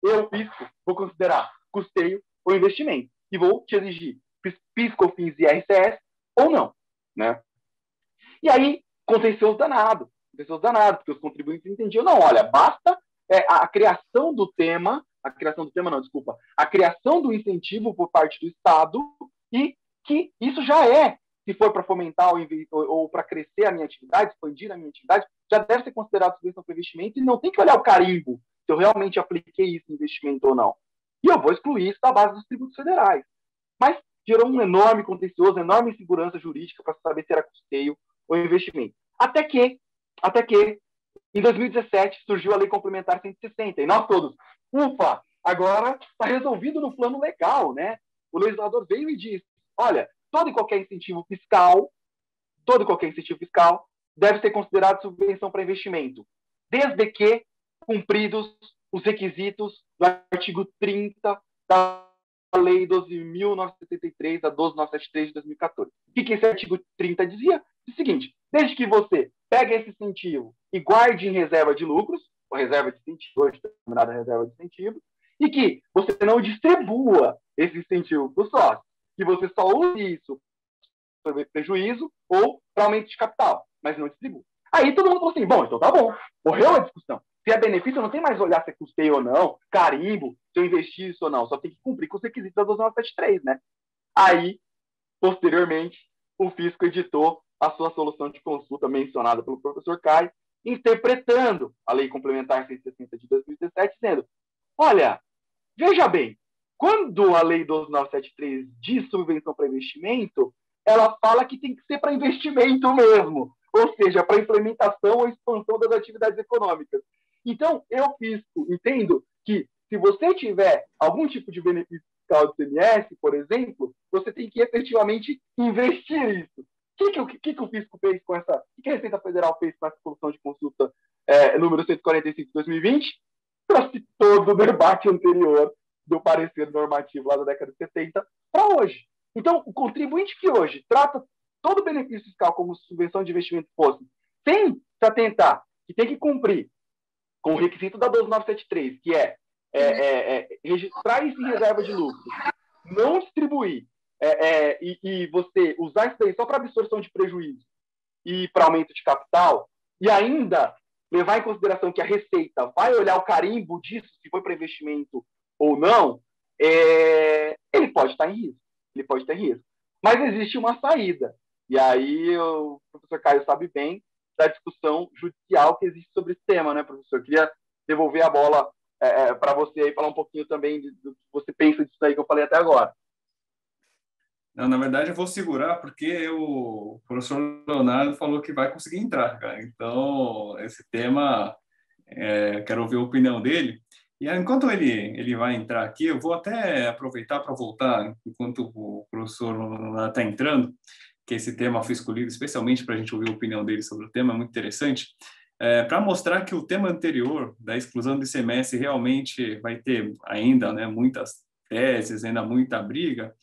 eu, fisco, vou considerar custeio ou investimento. E vou te exigir PIS, COFINS e IRCS ou não, né? E aí, contencioso danado, porque os contribuintes entendiam, não, olha, basta a criação do tema, a criação do incentivo por parte do Estado e que isso já se for para fomentar ou para crescer a minha atividade, expandir a minha atividade, já deve ser considerado subvenção para investimento e não tem que olhar o carimbo se eu realmente apliquei isso em investimento ou não. E eu vou excluir isso da base dos tributos federais. Mas gerou um enorme contencioso, enorme insegurança jurídica para saber se era custeio ou investimento. Até que, em 2017, surgiu a Lei Complementar 160, e nós todos, ufa, agora está resolvido no plano legal, né? O legislador veio e disse, olha, todo e qualquer incentivo fiscal deve ser considerado subvenção para investimento, desde que cumpridos os requisitos do artigo 30 da Lei 12.973, a 12.973 de 2014. O que esse artigo 30 dizia? É o seguinte, desde que você pegue esse incentivo e guarde em reserva de lucros, ou reserva de incentivo, hoje denominada reserva de incentivo, e que você não distribua esse incentivo para o sócio, que você só use isso para prejuízo ou para aumento de capital, mas não distribua. Aí todo mundo falou assim, bom, então tá bom, morreu a discussão. Se é benefício, não tem mais olhar se é custeio ou não, carimbo, se eu investi isso ou não, só tem que cumprir com os requisitos da 12973, né? Aí, posteriormente, o fisco editou a sua solução de consulta mencionada pelo professor Caio, interpretando a Lei Complementar 160 de 2017, dizendo, olha, veja bem, quando a Lei 12973 diz subvenção para investimento, ela fala que tem que ser para investimento mesmo, ou seja, para implementação ou expansão das atividades econômicas. Então, eu, fisco, entendo que se você tiver algum tipo de benefício fiscal do ICMS, por exemplo, você tem que efetivamente investir isso. O que o fisco fez com essa... O que a Receita Federal fez com essa solução de consulta número 145 de 2020? Trouxe todo o debate anterior do parecer normativo lá da década de 70 para hoje. Então, o contribuinte que hoje trata todo o benefício fiscal como subvenção de investimento fosse, sem se atentar que tem que cumprir com o requisito da 12973, que registrar isso em reserva de lucro, não distribuir e você usar isso daí só para absorção de prejuízo e para aumento de capital, e ainda levar em consideração que a Receita vai olhar o carimbo disso, se foi para investimento ou não, ele pode estar em risco. Ele pode estar em risco. Mas existe uma saída. E aí o professor Caio sabe bem da discussão judicial que existe sobre esse tema, né, professor? Eu queria devolver a bola para você aí, falar um pouquinho também do que você pensa disso aí que eu falei até agora. Não, na verdade, eu vou segurar porque o professor Leonardo falou que vai conseguir entrar, cara. Então, esse tema, quero ouvir a opinião dele. E aí, enquanto ele vai entrar aqui, eu vou até aproveitar para voltar, enquanto o professor Leonardo está entrando, que esse tema eu fui escolhido especialmente para a gente ouvir a opinião dele sobre o tema, é muito interessante, para mostrar que o tema anterior, da exclusão do ICMS, realmente vai ter ainda, né, muitas teses, ainda muita briga.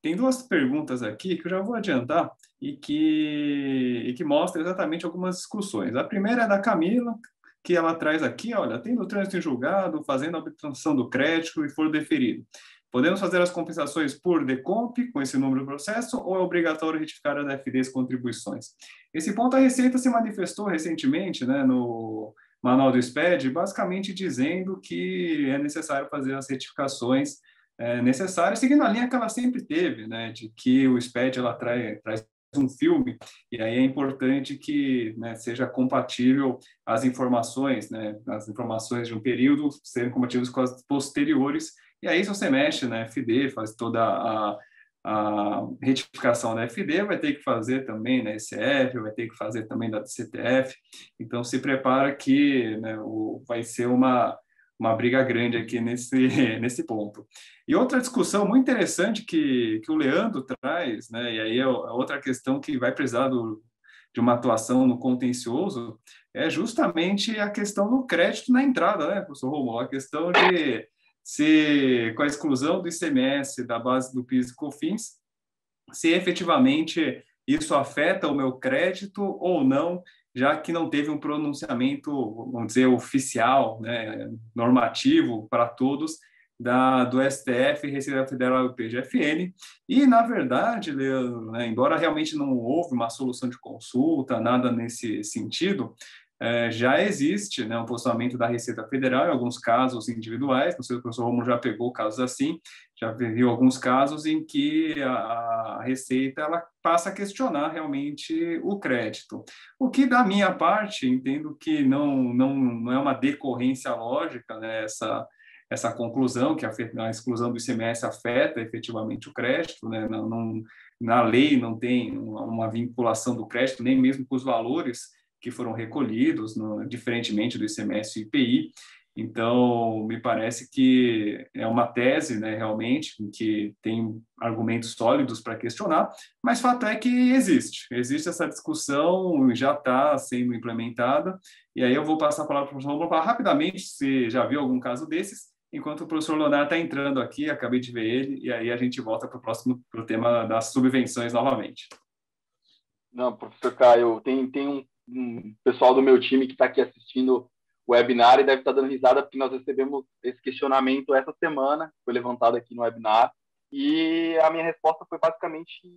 Tem duas perguntas aqui que eu já vou adiantar e que mostram exatamente algumas discussões. A primeira é da Camila, que ela traz aqui, olha, tendo o trânsito em julgado, fazendo a obtenção do crédito e for deferido, podemos fazer as compensações por decomp com esse número de processo ou é obrigatório retificar as FDs contribuições? Esse ponto a Receita se manifestou recentemente, né, no Manual do SPED, basicamente dizendo que é necessário fazer as retificações necessárias, seguindo a linha que ela sempre teve, né, de que o SPED ela traz um filme, e aí é importante que, né, seja compatível as informações, né, as informações de um período serem compatíveis com as posteriores, e aí se você mexe na FD, faz toda a retificação da FD, vai ter que fazer também na ECF, vai ter que fazer também da CTF, então se prepara que, né, vai ser uma briga grande aqui nesse ponto. E outra discussão muito interessante que o Leandro traz, né, e aí é outra questão que vai precisar de uma atuação no contencioso, é justamente a questão do crédito na entrada, né, professor Romulo? A questão de se, com a exclusão do ICMS da base do PIS e COFINS, se efetivamente isso afeta o meu crédito ou não, já que não teve um pronunciamento, vamos dizer, oficial, né, normativo para todos, do STF, Receita Federal e PGFN. E, na verdade, Leandro, né, embora realmente não houve uma solução de consulta, nada nesse sentido, já existe, né, um posicionamento da Receita Federal em alguns casos individuais, não sei se o professor Romulo já pegou casos assim, já viu alguns casos em que a Receita ela passa a questionar realmente o crédito. O que, da minha parte, entendo que não é uma decorrência lógica, né, essa conclusão, que a exclusão do ICMS afeta efetivamente o crédito, né, na lei não tem uma vinculação do crédito, nem mesmo com os valores que foram recolhidos, diferentemente do ICMS e IPI. Então, me parece que é uma tese, né, realmente, que tem argumentos sólidos para questionar, mas fato é que existe essa discussão, já está sendo implementada, e aí eu vou passar a palavra para o professor Romulo para rapidamente, se já viu algum caso desses, enquanto o professor Leonardo está entrando aqui, acabei de ver ele, e aí a gente volta para o tema das subvenções novamente. Não, professor Caio, tem um pessoal do meu time que está aqui assistindo o webinar e deve estar dando risada porque nós recebemos esse questionamento essa semana, foi levantado aqui no webinar, e a minha resposta foi basicamente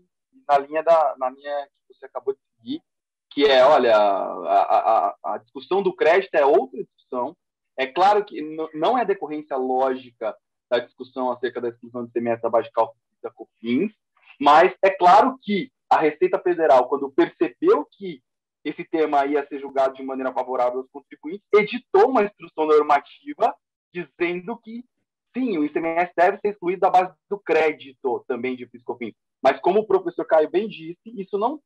na linha que você acabou de seguir, que é, olha, a discussão do crédito é outra discussão. É claro que não é decorrência lógica da discussão acerca da exclusão do ICMS da base de cálculo da COFINS, mas é claro que a Receita Federal, quando percebeu que esse tema ia ser julgado de maneira favorável aos contribuintes, editou uma instrução normativa dizendo que, sim, o ICMS deve ser excluído da base do crédito também de PIS/COFINS. Mas, como o professor Caio bem disse, isso não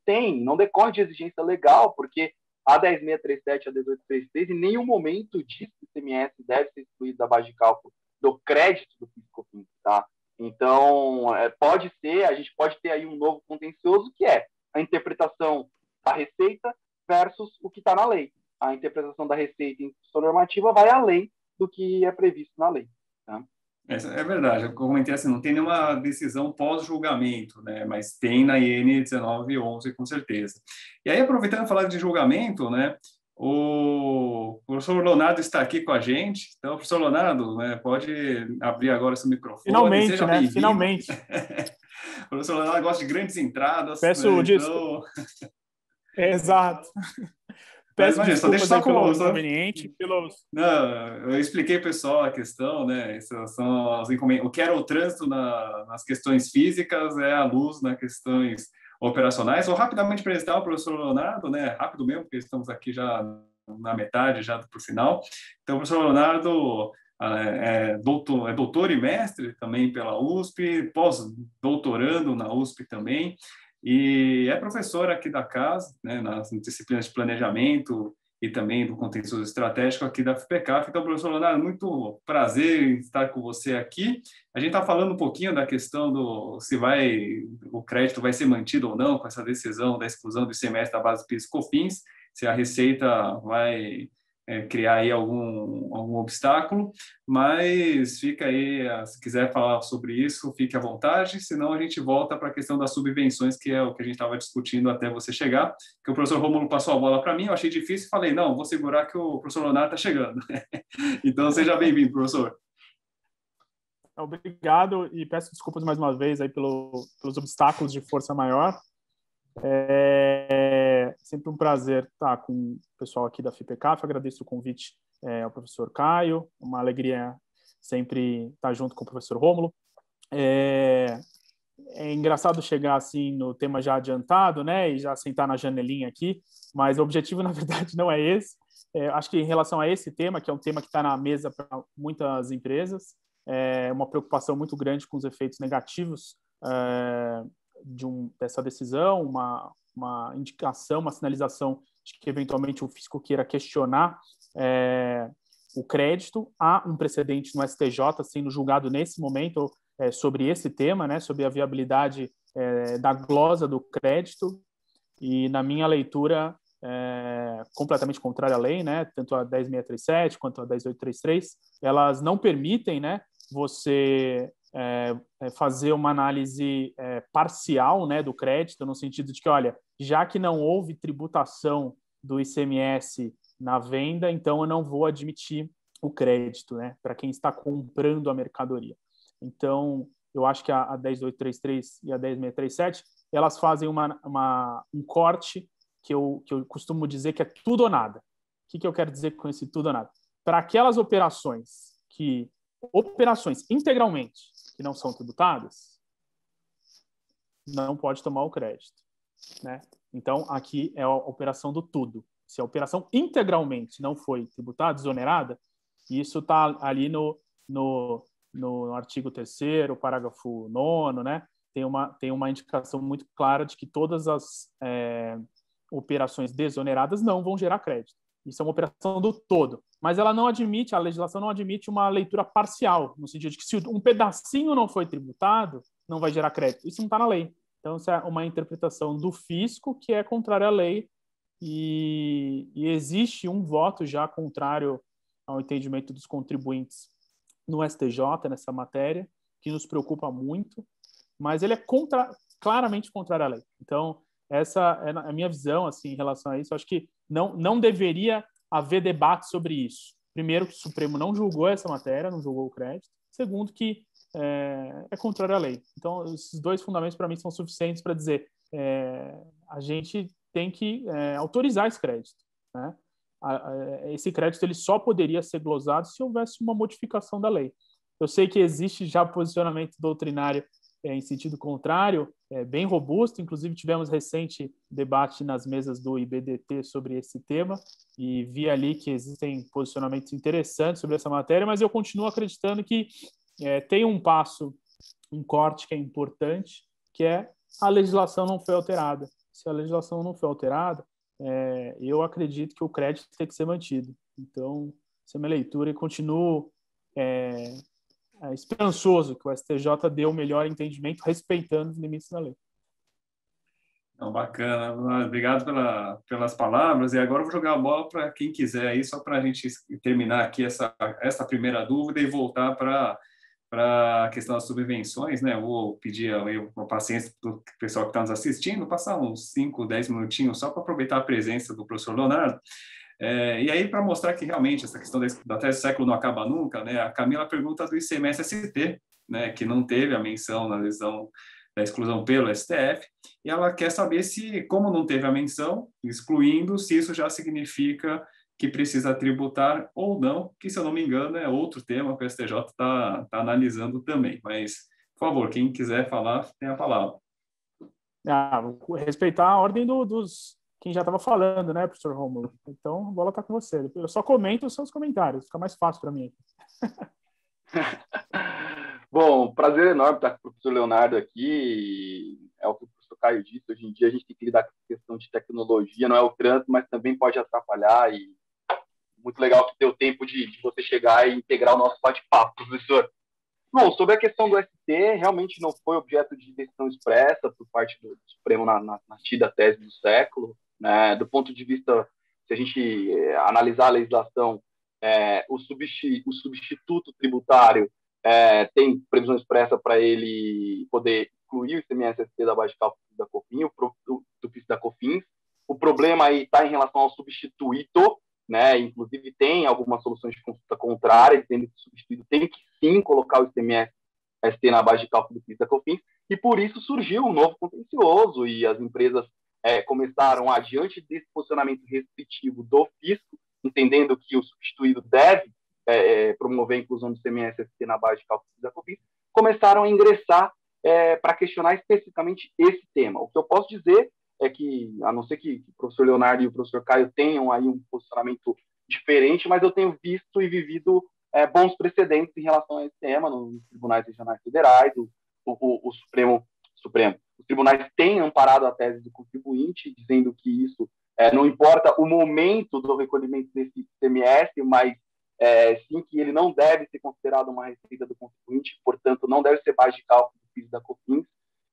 decorre de exigência legal, porque a 10.637 e a 18.33, em nenhum momento diz que o ICMS deve ser excluído da base de cálculo do crédito do PIS/COFINS, tá? Então, pode ser, a gente pode ter aí um novo contencioso, que é a interpretação da Receita versus o que está na lei. A interpretação da Receita em instrução normativa vai além do que é previsto na lei. Tá? É verdade, eu comentei assim, não tem nenhuma decisão pós-julgamento, né, mas tem na IN 1911, com certeza. E aí, aproveitando falar de julgamento, né, o professor Leonardo está aqui com a gente, então, professor Leonardo, né, pode abrir agora seu microfone. Finalmente, seja né? bem-vindo. Finalmente. O professor Leonardo gosta de grandes entradas. Peço né, desculpa. então... Exato. Mas Peço imagina, só deixa desculpas só aí pelo com... inconveniente, pelos... Não, eu expliquei para o pessoal a questão, né? Essas são as o que era o trânsito nas questões físicas é a luz nas questões operacionais. Vou rapidamente apresentar o professor Leonardo, né? Rápido mesmo, porque estamos aqui já na metade, já para o final. Então, o professor Leonardo é doutor e mestre também pela USP, pós-doutorando na USP também, e é professor aqui da casa, né? Nas disciplinas de planejamento e também do contencioso estratégico aqui da FPCAF. Então, professor Leonardo, muito prazer em estar com você aqui. A gente está falando um pouquinho da questão do se o crédito vai ser mantido ou não com essa decisão da exclusão do ICMS da base PIS/COFINS, se a Receita vai criar aí algum obstáculo, mas fica aí, se quiser falar sobre isso, fique à vontade, senão a gente volta para a questão das subvenções, que é o que a gente estava discutindo até você chegar, que o professor Rômulo passou a bola para mim, eu achei difícil, falei, não, vou segurar que o professor Leonardo está chegando. Então, seja bem-vindo, professor. Obrigado e peço desculpas mais uma vez aí pelos obstáculos de força maior. É sempre um prazer estar com o pessoal aqui da FIPECAF. Agradeço o convite ao professor Caio. Uma alegria sempre estar junto com o professor Rômulo. É engraçado chegar assim no tema já adiantado, né, e já sentar na janelinha aqui, mas o objetivo, na verdade, não é esse. Acho que em relação a esse tema, que é um tema que está na mesa para muitas empresas, é uma preocupação muito grande com os efeitos negativos dessa decisão, uma indicação, uma sinalização de que eventualmente o fisco queira questionar o crédito. Há um precedente no STJ sendo julgado nesse momento sobre esse tema, né, sobre a viabilidade da glosa do crédito, e na minha leitura completamente contrária à lei, né, tanto a 10.637 quanto a 10.833, elas não permitem, né, você fazer uma análise parcial, né, do crédito, no sentido de que, olha, já que não houve tributação do ICMS na venda, então eu não vou admitir o crédito, né, para quem está comprando a mercadoria. Então, eu acho que a 10.833 e a 10.637, elas fazem um corte que eu costumo dizer que é tudo ou nada. O que eu quero dizer com esse tudo ou nada? Para aquelas operações integralmente que não são tributadas, não pode tomar o crédito, né? Então, aqui é a operação do tudo. Se a operação integralmente não foi tributada, desonerada, isso está ali no artigo 3º, parágrafo 9º, né? Tem uma indicação muito clara de que todas as operações desoneradas não vão gerar crédito. Isso é uma operação do todo. Mas ela não admite, a legislação não admite uma leitura parcial, no sentido de que se um pedacinho não foi tributado, não vai gerar crédito. Isso não está na lei. Então, isso é uma interpretação do fisco que é contrária à lei, e existe um voto já contrário ao entendimento dos contribuintes no STJ, nessa matéria, que nos preocupa muito, mas ele é claramente contrário à lei. Então, essa é a minha visão assim, em relação a isso. Eu acho que não deveria haver debate sobre isso. Primeiro, que o Supremo não julgou essa matéria, não julgou o crédito. Segundo, que é contrário à lei. Então, esses dois fundamentos, para mim, são suficientes para dizer a gente tem que autorizar esse crédito, né? Esse crédito ele só poderia ser glosado se houvesse uma modificação da lei. Eu sei que existe já posicionamento doutrinário em sentido contrário, bem robusto. Inclusive, tivemos recente debate nas mesas do IBDT sobre esse tema e vi ali que existem posicionamentos interessantes sobre essa matéria, mas eu continuo acreditando que tem um corte que é importante, que é a legislação não foi alterada. Se a legislação não foi alterada, eu acredito que o crédito tem que ser mantido. Então, essa é a minha leitura e continuo esperançoso que o STJ dê o melhor entendimento, respeitando os limites da lei. Então, bacana. Obrigado pelas palavras. E agora eu vou jogar a bola para quem quiser aí, só para a gente terminar aqui essa primeira dúvida e voltar para a questão das subvenções, né? Eu vou pedir uma paciência do pessoal que está nos assistindo, passar uns 5, 10 minutinhos só para aproveitar a presença do professor Leonardo. E aí, para mostrar que realmente essa questão da tese do século não acaba nunca, né? A Camila pergunta do ICMS-ST, né? Que não teve a menção na lesão da exclusão pelo STF, e ela quer saber se, como não teve a menção, excluindo, se isso já significa que precisa tributar ou não, que, se eu não me engano, é outro tema que o STJ está analisando também. Mas, por favor, quem quiser falar, tem a palavra. Respeitar a ordem dos quem já estava falando, né, professor Rômulo? Então, a bola está com você. Eu só comento os seus comentários, fica mais fácil para mim. Bom, prazer enorme estar com o professor Leonardo aqui. É o que o professor Caio disse, hoje em dia a gente tem que lidar com a questão de tecnologia, não é o trânsito, mas também pode atrapalhar, e muito legal que deu tempo de você chegar e integrar o nosso bate-papo, professor. Bom, sobre a questão do ST, realmente não foi objeto de decisão expressa por parte do Supremo na tida tese do século, né? Do ponto de vista, se a gente analisar a legislação, o substituto tributário tem previsão expressa para ele poder incluir o ICMS-ST da base de cálculo da COFINS, do PIS da COFINS. O problema aí está em relação ao substituído, né? Inclusive tem algumas soluções de consulta contrária, dizendo que o substituído tem que sim colocar o ICMS-ST na base de cálculo do PIS da COFINS, e por isso surgiu um novo contencioso, e as empresas começaram, adiante desse posicionamento restritivo do fisco, entendendo que o substituído deve promover a inclusão do ICMS-ST na base de cálculo do PIS da COFINS, começaram a ingressar para questionar especificamente esse tema. O que eu posso dizer é que, a não ser que o professor Leonardo e o professor Caio tenham aí um posicionamento diferente, mas eu tenho visto e vivido bons precedentes em relação a esse tema nos tribunais regionais federais. O Supremo, os tribunais têm amparado a tese do contribuinte, dizendo que isso não importa o momento do recolhimento desse ICMS, mas sim que ele não deve ser considerado uma receita do contribuinte, portanto, não deve ser base de cálculo do PIS da COFINS.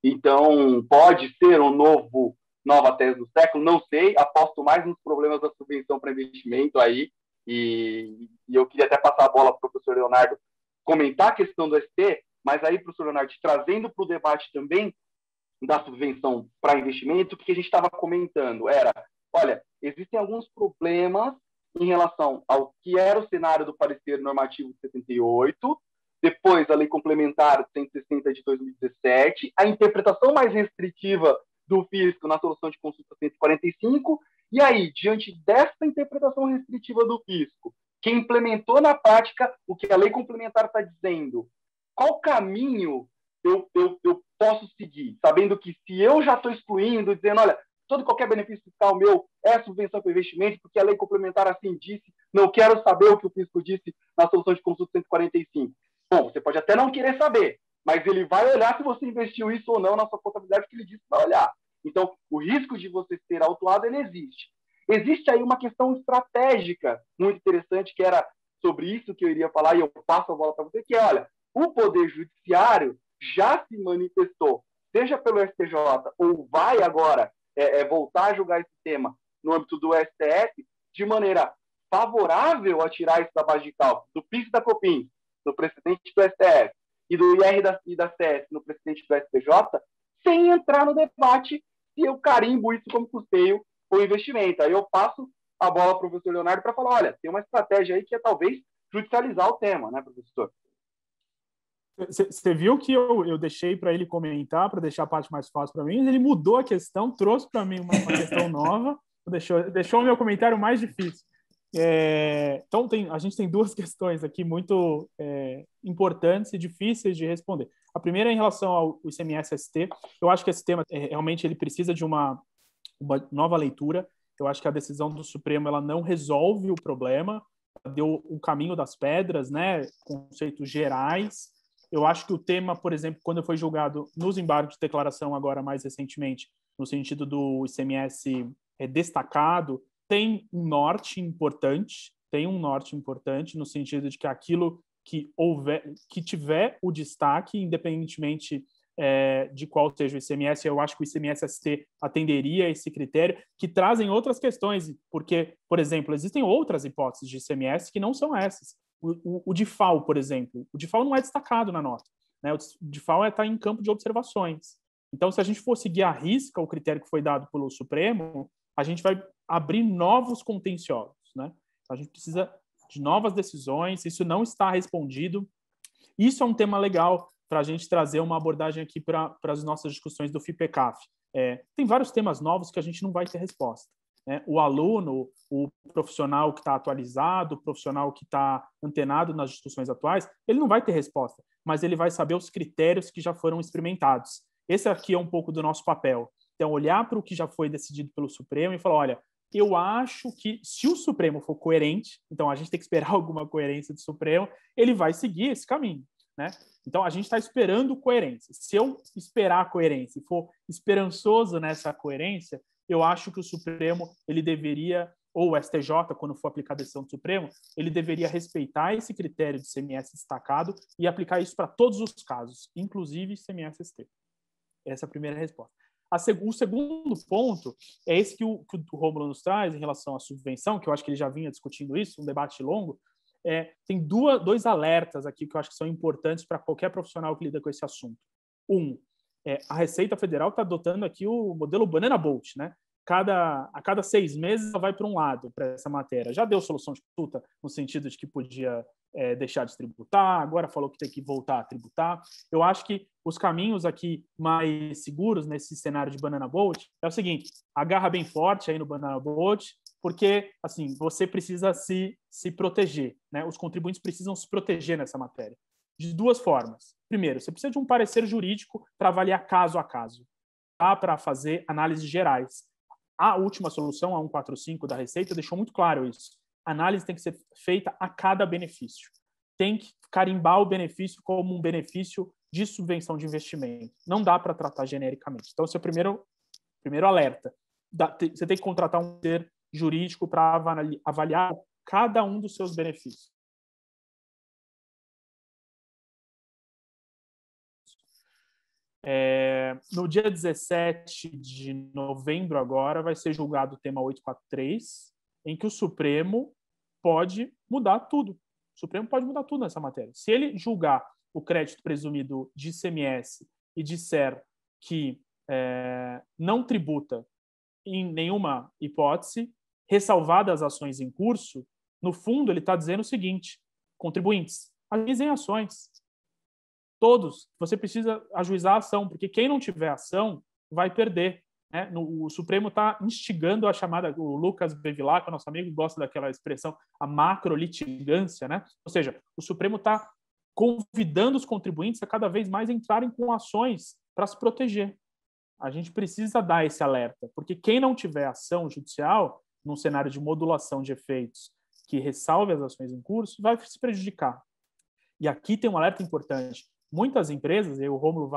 Então, pode ser nova tese do século, não sei, aposto mais nos problemas da subvenção para investimento aí, e eu queria até passar a bola para o professor Leonardo comentar a questão do ST, mas aí, professor Leonardo, trazendo para o debate também da subvenção para investimento, o que a gente estava comentando era, olha, existem alguns problemas em relação ao que era o cenário do parecer normativo de 78, depois a lei complementar 160 de 2017, a interpretação mais restritiva do fisco na solução de consulta 145, e aí, diante dessa interpretação restritiva do fisco, que implementou na prática o que a lei complementar está dizendo, qual caminho eu posso seguir, sabendo que se eu já estou excluindo, dizendo, olha, todo e qualquer benefício fiscal meu é subvenção para investimento, porque a lei complementar assim disse, não quero saber o que o fisco disse na solução de consulta 145. Bom, você pode até não querer saber, mas ele vai olhar se você investiu isso ou não na sua contabilidade, que ele disse que vai olhar. Então, o risco de você ser autuado, ele existe. Existe aí uma questão estratégica muito interessante, que era sobre isso que eu iria falar, e eu passo a bola para você, que é, olha, o Poder Judiciário já se manifestou, seja pelo STJ, ou vai agora voltar a julgar esse tema no âmbito do STF, de maneira favorável a tirar isso da base de cálculo do PIS e da COFINS, no precedente do STF, e do IR e da CS no precedente do STJ, sem entrar no debate se eu carimbo isso como custeio ou investimento. Aí eu passo a bola para o professor Leonardo para falar, olha, tem uma estratégia aí que é talvez judicializar o tema, né, professor? Você viu que eu deixei para ele comentar, para deixar a parte mais fácil para mim, ele mudou a questão, trouxe para mim uma questão nova, deixou o meu comentário mais difícil. Então, a gente tem duas questões aqui muito importantes e difíceis de responder. A primeira é em relação ao ICMS-ST. Eu acho que esse tema, realmente, ele precisa de uma nova leitura. Eu acho que a decisão do Supremo ela não resolve o problema, deu o caminho das pedras, né? Conceitos gerais. Eu acho que o tema, por exemplo, quando foi julgado nos embargos de declaração agora mais recentemente, no sentido do ICMS destacado, tem um norte importante no sentido de que aquilo que tiver o destaque, independentemente de qual seja o ICMS, eu acho que o ICMS-ST atenderia a esse critério, que trazem outras questões, porque, por exemplo, existem outras hipóteses de ICMS que não são essas. O DIFAL, por exemplo, o DIFAL não é destacado na nota, né? O DIFAL está em campo de observações. Então, se a gente for seguir à risca o critério que foi dado pelo Supremo, a gente vai abrir novos contenciosos, né? Então, a gente precisa de novas decisões, isso não está respondido. Isso é um tema legal para a gente trazer uma abordagem aqui para as nossas discussões do FIPECAF. Tem vários temas novos que a gente não vai ter resposta, né? O aluno, o profissional que está atualizado, o profissional que está antenado nas discussões atuais, ele não vai ter resposta, mas ele vai saber os critérios que já foram experimentados. Esse aqui é um pouco do nosso papel. Então, olhar para o que já foi decidido pelo Supremo e falar, olha, eu acho que se o Supremo for coerente, então a gente tem que esperar alguma coerência do Supremo, ele vai seguir esse caminho, né? Então, a gente está esperando coerência. Se eu esperar a coerência e for esperançoso nessa coerência, eu acho que o Supremo, ele deveria, ou o STJ, quando for aplicar a decisão do Supremo, ele deveria respeitar esse critério de CMS destacado e aplicar isso para todos os casos, inclusive CMS-ST. Essa é a primeira resposta. O segundo ponto é esse que o Rômulo nos traz em relação à subvenção, que eu acho que ele já vinha discutindo isso, um debate longo. Tem dois alertas aqui que eu acho que são importantes para qualquer profissional que lida com esse assunto. A Receita Federal está adotando aqui o modelo Banana Boat, né? A cada 6 meses ela vai para um lado para essa matéria. Já deu solução de consulta no sentido de que podia deixar de tributar, agora falou que tem que voltar a tributar. Eu acho que os caminhos aqui mais seguros nesse cenário de Banana Boat é o seguinte: agarra bem forte aí no Banana Boat, porque assim, você precisa se proteger, né? Os contribuintes precisam se proteger nessa matéria. De duas formas. Primeiro, você precisa de um parecer jurídico para avaliar caso a caso, tá? Para fazer análises gerais. A última solução, a 145 da Receita, deixou muito claro isso. A análise tem que ser feita a cada benefício. Tem que carimbar o benefício como um benefício de subvenção de investimento. Não dá para tratar genericamente. Então, esse é o primeiro alerta. Você tem que contratar um ser jurídico para avaliar cada um dos seus benefícios. No dia 17 de novembro, agora, vai ser julgado o tema 843, em que o Supremo pode mudar tudo. O Supremo pode mudar tudo nessa matéria. Se ele julgar o crédito presumido de ICMS e disser que não tributa em nenhuma hipótese, ressalvadas as ações em curso, no fundo ele está dizendo o seguinte: contribuintes, ajuizem ações. Todos, você precisa ajuizar a ação, porque quem não tiver ação vai perder, né? O Supremo está instigando a chamada, o Lucas Bevilacqua, nosso amigo, gosta daquela expressão, a macrolitigância, né? Ou seja, o Supremo está convidando os contribuintes a cada vez mais entrarem com ações para se proteger. A gente precisa dar esse alerta, porque quem não tiver ação judicial, num cenário de modulação de efeitos que ressalve as ações em curso, vai se prejudicar. E aqui tem um alerta importante. Muitas empresas, e o Rômulo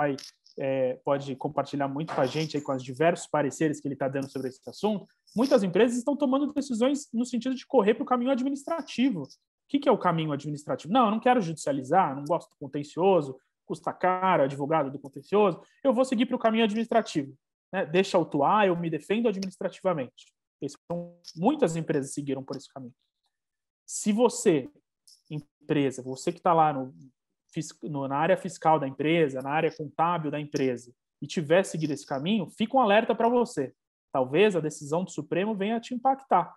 pode compartilhar muito com a gente aí, com os diversos pareceres que ele está dando sobre esse assunto, muitas empresas estão tomando decisões no sentido de correr para o caminho administrativo. O que é o caminho administrativo? Não, eu não quero judicializar, não gosto do contencioso, custa caro, advogado do contencioso, eu vou seguir para o caminho administrativo, né? Deixa eu atuar, eu me defendo administrativamente. Muitas empresas seguiram por esse caminho. Se você, empresa, você que está lá na área fiscal da empresa, na área contábil da empresa, e tiver seguido esse caminho, fica um alerta para você. Talvez a decisão do Supremo venha a te impactar.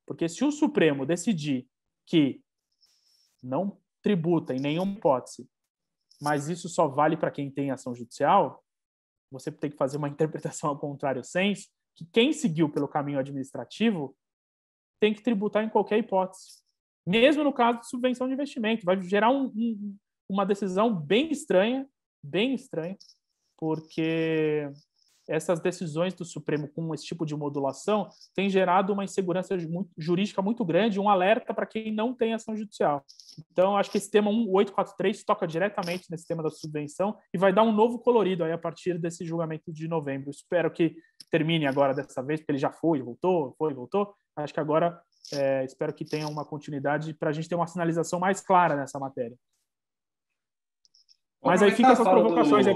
Porque se o Supremo decidir que não tributa em nenhuma hipótese, mas isso só vale para quem tem ação judicial, você tem que fazer uma interpretação ao contrário senso, que quem seguiu pelo caminho administrativo tem que tributar em qualquer hipótese. Mesmo no caso de subvenção de investimento. Vai gerar uma decisão bem estranha, porque essas decisões do Supremo com esse tipo de modulação têm gerado uma insegurança jurídica muito grande, um alerta para quem não tem ação judicial. Então, acho que esse tema 1843 toca diretamente nesse tema da subvenção e vai dar um novo colorido aí a partir desse julgamento de novembro. Espero que termine agora dessa vez, porque ele já voltou. Acho que agora espero que tenha uma continuidade para a gente ter uma sinalização mais clara nessa matéria. Mas aí fica essas provocações aí.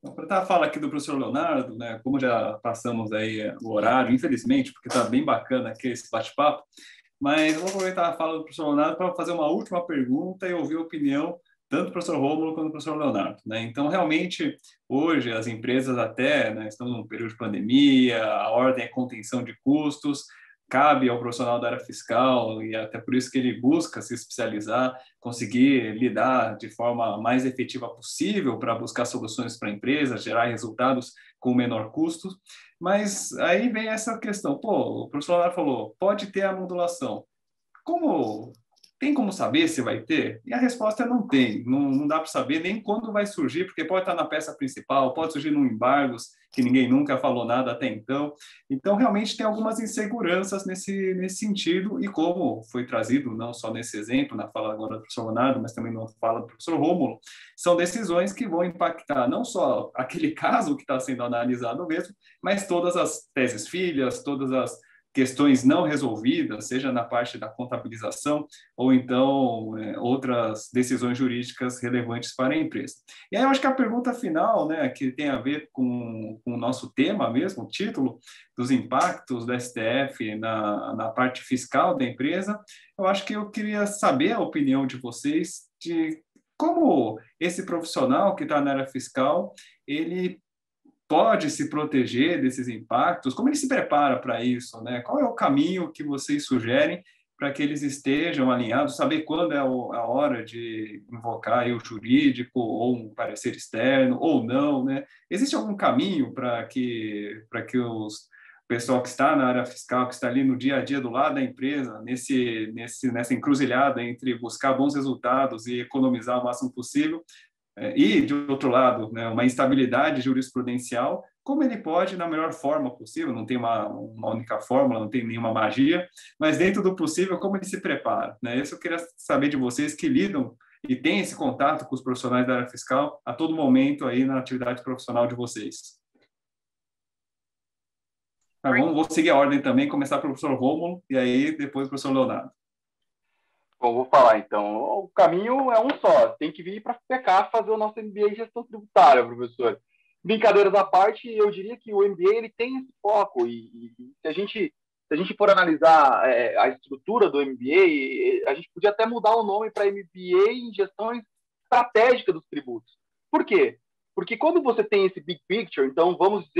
Vou aproveitar a fala aqui do professor Leonardo, né? Como já passamos aí o horário, infelizmente, porque está bem bacana aqui esse bate-papo, mas eu vou aproveitar a fala do professor Leonardo para fazer uma última pergunta e ouvir a opinião tanto do professor Rômulo quanto do professor Leonardo, né? Então, realmente, hoje, as empresas até, né, estão num período de pandemia, a ordem é contenção de custos, cabe ao profissional da área fiscal, e até por isso que ele busca se especializar, conseguir lidar de forma mais efetiva possível para buscar soluções para a empresa, gerar resultados com menor custo. Mas aí vem essa questão, pô, o professor falou, pode ter a modulação. Tem como saber se vai ter? E a resposta é não tem. Não dá para saber nem quando vai surgir, porque pode estar na peça principal, pode surgir num embargos que ninguém nunca falou nada até então. Então, realmente, tem algumas inseguranças nesse sentido, e como foi trazido, não só nesse exemplo, na fala agora do professor Leonardo, mas também na fala do professor Rômulo, são decisões que vão impactar não só aquele caso que está sendo analisado mesmo, mas todas as teses filhas, todas as questões não resolvidas, seja na parte da contabilização ou então outras decisões jurídicas relevantes para a empresa. E aí eu acho que a pergunta final, né, que tem a ver com o nosso tema mesmo, o título dos impactos da STF na parte fiscal da empresa, eu acho que eu queria saber a opinião de vocês de como esse profissional que está na área fiscal, ele pode se proteger desses impactos? Como ele se prepara para isso, né? Qual é o caminho que vocês sugerem para que eles estejam alinhados, saber quando é a hora de invocar aí o jurídico ou um parecer externo ou não, né? Existe algum caminho para que o pessoal que está na área fiscal, que está ali no dia a dia do lado da empresa, nessa encruzilhada entre buscar bons resultados e economizar o máximo possível, e, de outro lado, né, uma instabilidade jurisprudencial, como ele pode, na melhor forma possível, não tem uma única fórmula, não tem nenhuma magia, mas dentro do possível, como ele se prepara, né? Isso eu queria saber de vocês que lidam e têm esse contato com os profissionais da área fiscal a todo momento aí na atividade profissional de vocês. Tá bom? Vou seguir a ordem também, começar pelo professor Rômulo e aí depois o professor Leonardo. Bom, vou falar então. O caminho é um só. Tem que vir para a FPK fazer o nosso MBA em gestão tributária, professor. Brincadeiras à parte, eu diria que o MBA ele tem esse foco. E se a gente for analisar a estrutura do MBA, a gente podia até mudar o nome para MBA em gestão estratégica dos tributos. Por quê? Porque quando você tem esse big picture, então vamos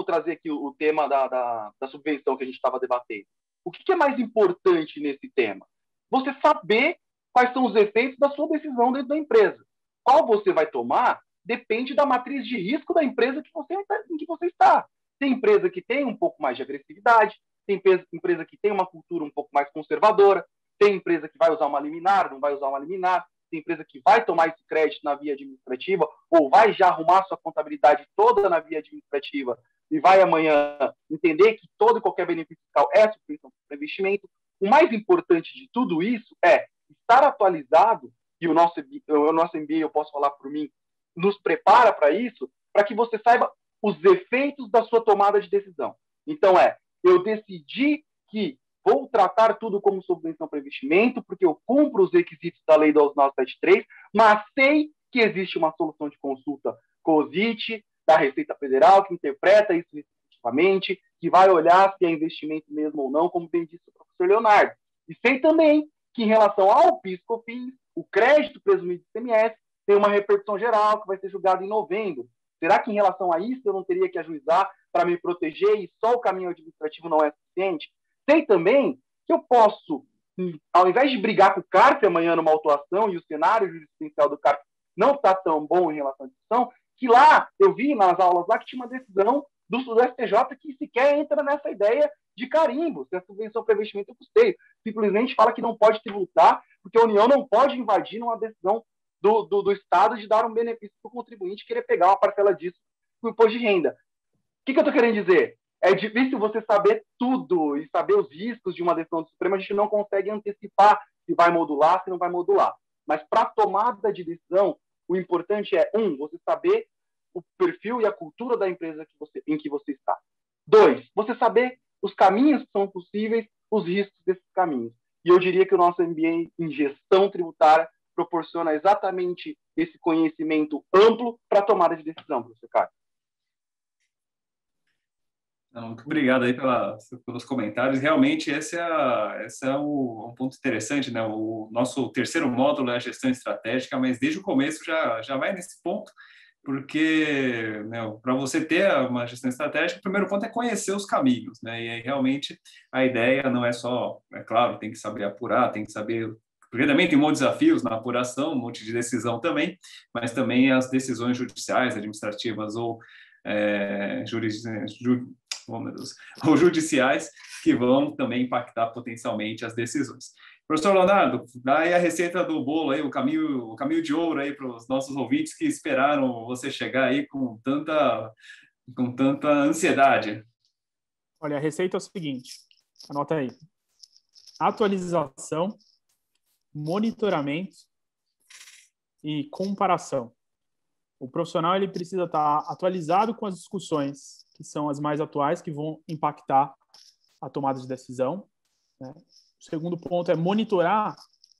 trazer aqui o tema da subvenção que a gente estava debatendo. O que é mais importante nesse tema? Você saber quais são os efeitos da sua decisão dentro da empresa. Qual você vai tomar depende da matriz de risco da empresa em que você está. Tem empresa que tem um pouco mais de agressividade, tem empresa que tem uma cultura um pouco mais conservadora, tem empresa que vai usar uma liminar, não vai usar uma liminar, tem empresa que vai tomar esse crédito na via administrativa ou vai já arrumar sua contabilidade toda na via administrativa e vai amanhã entender que todo e qualquer benefício fiscal é subvenção para investimento. O mais importante de tudo isso é estar atualizado, e o nosso MBA, eu posso falar por mim, nos prepara para isso, para que você saiba os efeitos da sua tomada de decisão. Então, eu decidi que vou tratar tudo como subvenção para investimento, porque eu cumpro os requisitos da Lei 12.973, mas sei que existe uma solução de consulta COSIT, da Receita Federal, que interpreta isso respectivamente, que vai olhar se é investimento mesmo ou não, como bem disse o professor Leonardo. E sei também que, em relação ao PIS/COFINS, o crédito presumido de ICMS tem uma repercussão geral que vai ser julgada em novembro. Será que, em relação a isso, eu não teria que ajuizar para me proteger e só o caminho administrativo não é suficiente? Sei também que eu posso, ao invés de brigar com o CARF amanhã numa autuação e o cenário jurisprudencial do CARF não está tão bom em relação à discussão, que lá, eu vi nas aulas lá que tinha uma decisão do STJ que sequer entra nessa ideia de carimbo, se a subvenção para investimento é custeio. Simplesmente fala que não pode tributar, porque a União não pode invadir numa decisão do Estado de dar um benefício para o contribuinte querer pegar uma parcela disso com o imposto de renda. O que eu estou querendo dizer? É difícil você saber tudo e saber os riscos de uma decisão do Supremo, a gente não consegue antecipar se vai modular, se não vai modular. Mas para a tomada de decisão, o importante é, você saber o perfil e a cultura da empresa em que você está. 2, você saber os caminhos que são possíveis, os riscos desses caminhos. E eu diria que o nosso MBA em gestão tributária proporciona exatamente esse conhecimento amplo para a tomada de decisão, professor Carlos. Muito obrigado aí pelos comentários. Realmente, esse é um ponto interessante, né? O nosso terceiro módulo é a gestão estratégica, mas desde o começo já vai nesse ponto, porque, né, para você ter uma gestão estratégica, o primeiro ponto é conhecer os caminhos, né? E aí, realmente, a ideia não é só, é claro, tem que saber apurar, tem que saber, porque também tem um monte de desafios na apuração, um monte de decisão também, mas também as decisões judiciais, administrativas ou oh, meu Deus, ou judiciais, que vão também impactar potencialmente as decisões. Professor Leonardo, dá aí a receita do bolo, aí, o caminho de ouro aí para os nossos ouvintes que esperaram você chegar aí com tanta ansiedade. Olha, a receita é o seguinte, anota aí. Atualização, monitoramento e comparação. O profissional ele precisa estar atualizado com as discussões que são as mais atuais, que vão impactar a tomada de decisão, né? O segundo ponto é monitorar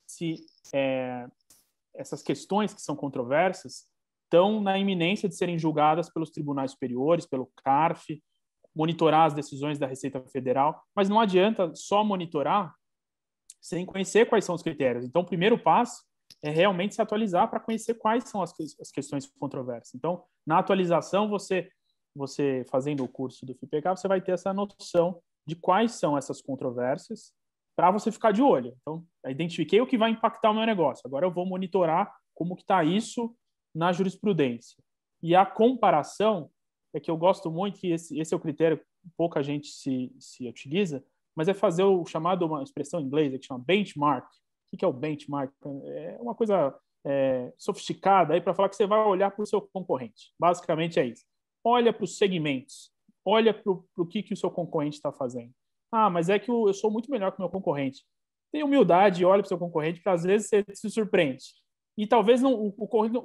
se essas questões que são controversas estão na iminência de serem julgadas pelos tribunais superiores, pelo CARF, monitorar as decisões da Receita Federal, mas não adianta só monitorar sem conhecer quais são os critérios. Então, o primeiro passo é realmente se atualizar para conhecer quais são as questões controversas. Então, na atualização, você fazendo o curso do FIPK, você vai ter essa noção de quais são essas controvérsias para você ficar de olho. Então, eu identifiquei o que vai impactar o meu negócio. Agora eu vou monitorar como que está isso na jurisprudência. E a comparação é que eu gosto muito, e esse é o critério que pouca gente se utiliza, mas é fazer o chamado, uma expressão em inglês que chama benchmark. O que é o benchmark? É uma coisa sofisticada aí para falar que você vai olhar para o seu concorrente. Basicamente é isso. Olha para os segmentos, olha para o que o seu concorrente está fazendo. Ah, mas é que eu sou muito melhor que o meu concorrente. Tenha humildade e olhe para o seu concorrente, porque às vezes você se surpreende. E talvez o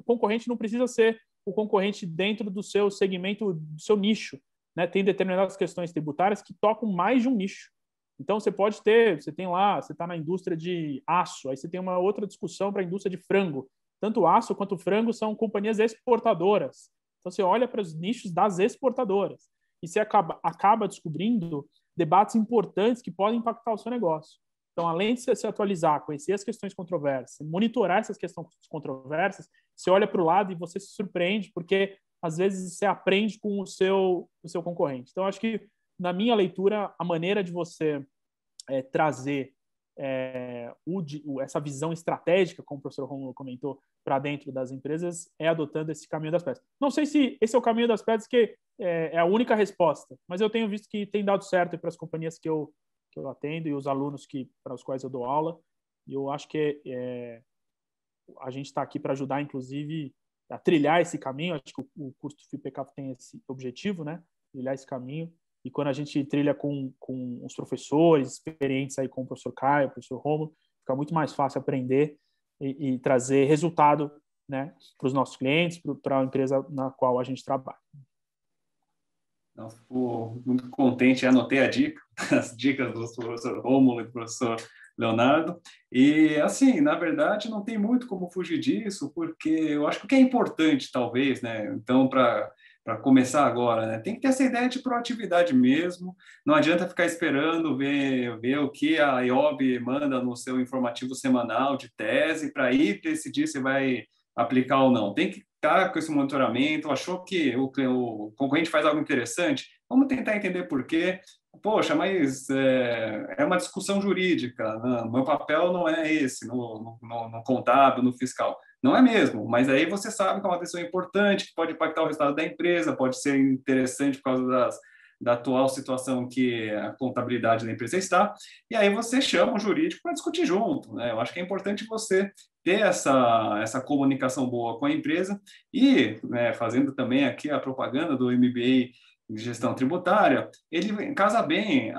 concorrente não precisa ser o concorrente dentro do seu segmento, do seu nicho, né? Tem determinadas questões tributárias que tocam mais de um nicho. Então, você está na indústria de aço, aí você tem uma outra discussão para a indústria de frango. Tanto o aço quanto o frango são companhias exportadoras. Então, você olha para os nichos das exportadoras e você acaba descobrindo debates importantes que podem impactar o seu negócio. Então, além de você se atualizar, conhecer as questões controversas, monitorar essas questões controversas, você olha para o lado e você se surpreende, porque, às vezes, você aprende com o seu concorrente. Então, acho que, na minha leitura, a maneira de você trazer essa visão estratégica, como o professor Rômulo comentou, para dentro das empresas, é adotando esse caminho das pedras. Não sei se esse é o caminho das pedras que é a única resposta, mas eu tenho visto que tem dado certo para as companhias que eu atendo e os alunos para os quais eu dou aula, e eu acho que a gente está aqui para ajudar, inclusive, a trilhar esse caminho. Acho que o curso do FIPK tem esse objetivo, né? Trilhar esse caminho. E quando a gente trilha com os professores experientes, aí com o professor Caio, o professor Rômulo, fica muito mais fácil aprender e trazer resultado, né, para os nossos clientes, para a empresa na qual a gente trabalha. Então, fico muito contente, anotei as dicas do professor Rômulo e do professor Leonardo. E, assim, na verdade, não tem muito como fugir disso, porque eu acho que o que é importante, talvez, né, então, para começar agora, né? Tem que ter essa ideia de proatividade mesmo. Não adianta ficar esperando ver o que a IOB manda no seu informativo semanal de tese para aí decidir se vai aplicar ou não. Tem que estar com esse monitoramento. Achou que o concorrente faz algo interessante? Vamos tentar entender por quê. Poxa, mas é uma discussão jurídica. Não, meu papel não é esse, no contábil, no fiscal. Não é mesmo, mas aí você sabe que é uma decisão importante, que pode impactar o resultado da empresa, pode ser interessante por causa da atual situação que a contabilidade da empresa está, e aí você chama o jurídico para discutir junto, né? Eu acho que é importante você ter essa comunicação boa com a empresa e, né, fazendo também aqui a propaganda do MBA de gestão tributária, ele casa bem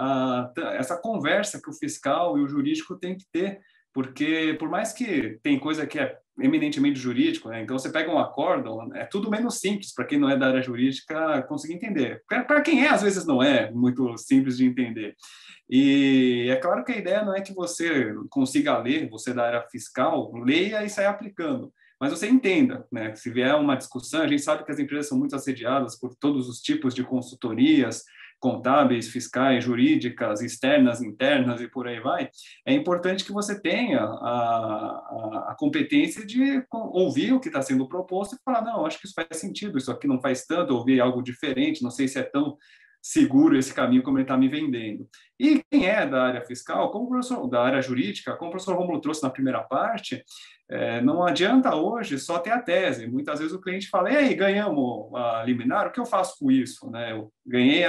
essa conversa que o fiscal e o jurídico têm que ter, porque por mais que tem coisa que é eminentemente jurídico, né? Então você pega um acórdão, é tudo menos simples para quem não é da área jurídica conseguir entender. Para quem é, às vezes não é muito simples de entender. E é claro que a ideia não é que você consiga ler, você da área fiscal, leia e saia aplicando. Mas você entenda, né? Se vier uma discussão, a gente sabe que as empresas são muito assediadas por todos os tipos de consultorias, contábeis, fiscais, jurídicas, externas, internas e por aí vai, é importante que você tenha a competência de ouvir o que está sendo proposto e falar, não, acho que isso faz sentido, isso aqui não faz tanto, ouvir algo diferente, não sei se é tão seguro esse caminho como ele está me vendendo. E quem é da área fiscal, como o professor, da área jurídica, como o professor Rômulo trouxe na primeira parte, não adianta hoje só ter a tese. Muitas vezes o cliente fala, e aí, ganhamos a liminar, o que eu faço com isso? Né? Eu ganhei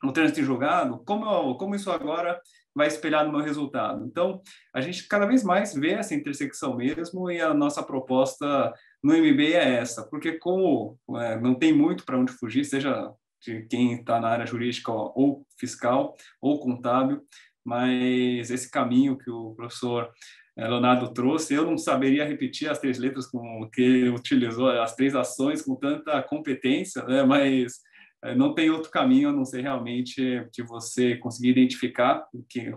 o trânsito em julgado, como isso agora vai espelhar no meu resultado? Então, a gente cada vez mais vê essa intersecção mesmo e a nossa proposta no MBA é essa, porque como não tem muito para onde fugir, seja de quem está na área jurídica ou fiscal ou contábil, mas esse caminho que o professor Leonardo trouxe, eu não saberia repetir as 3 letras com que ele utilizou, as 3 ações com tanta competência, né? Mas não tem outro caminho a não ser realmente de você conseguir identificar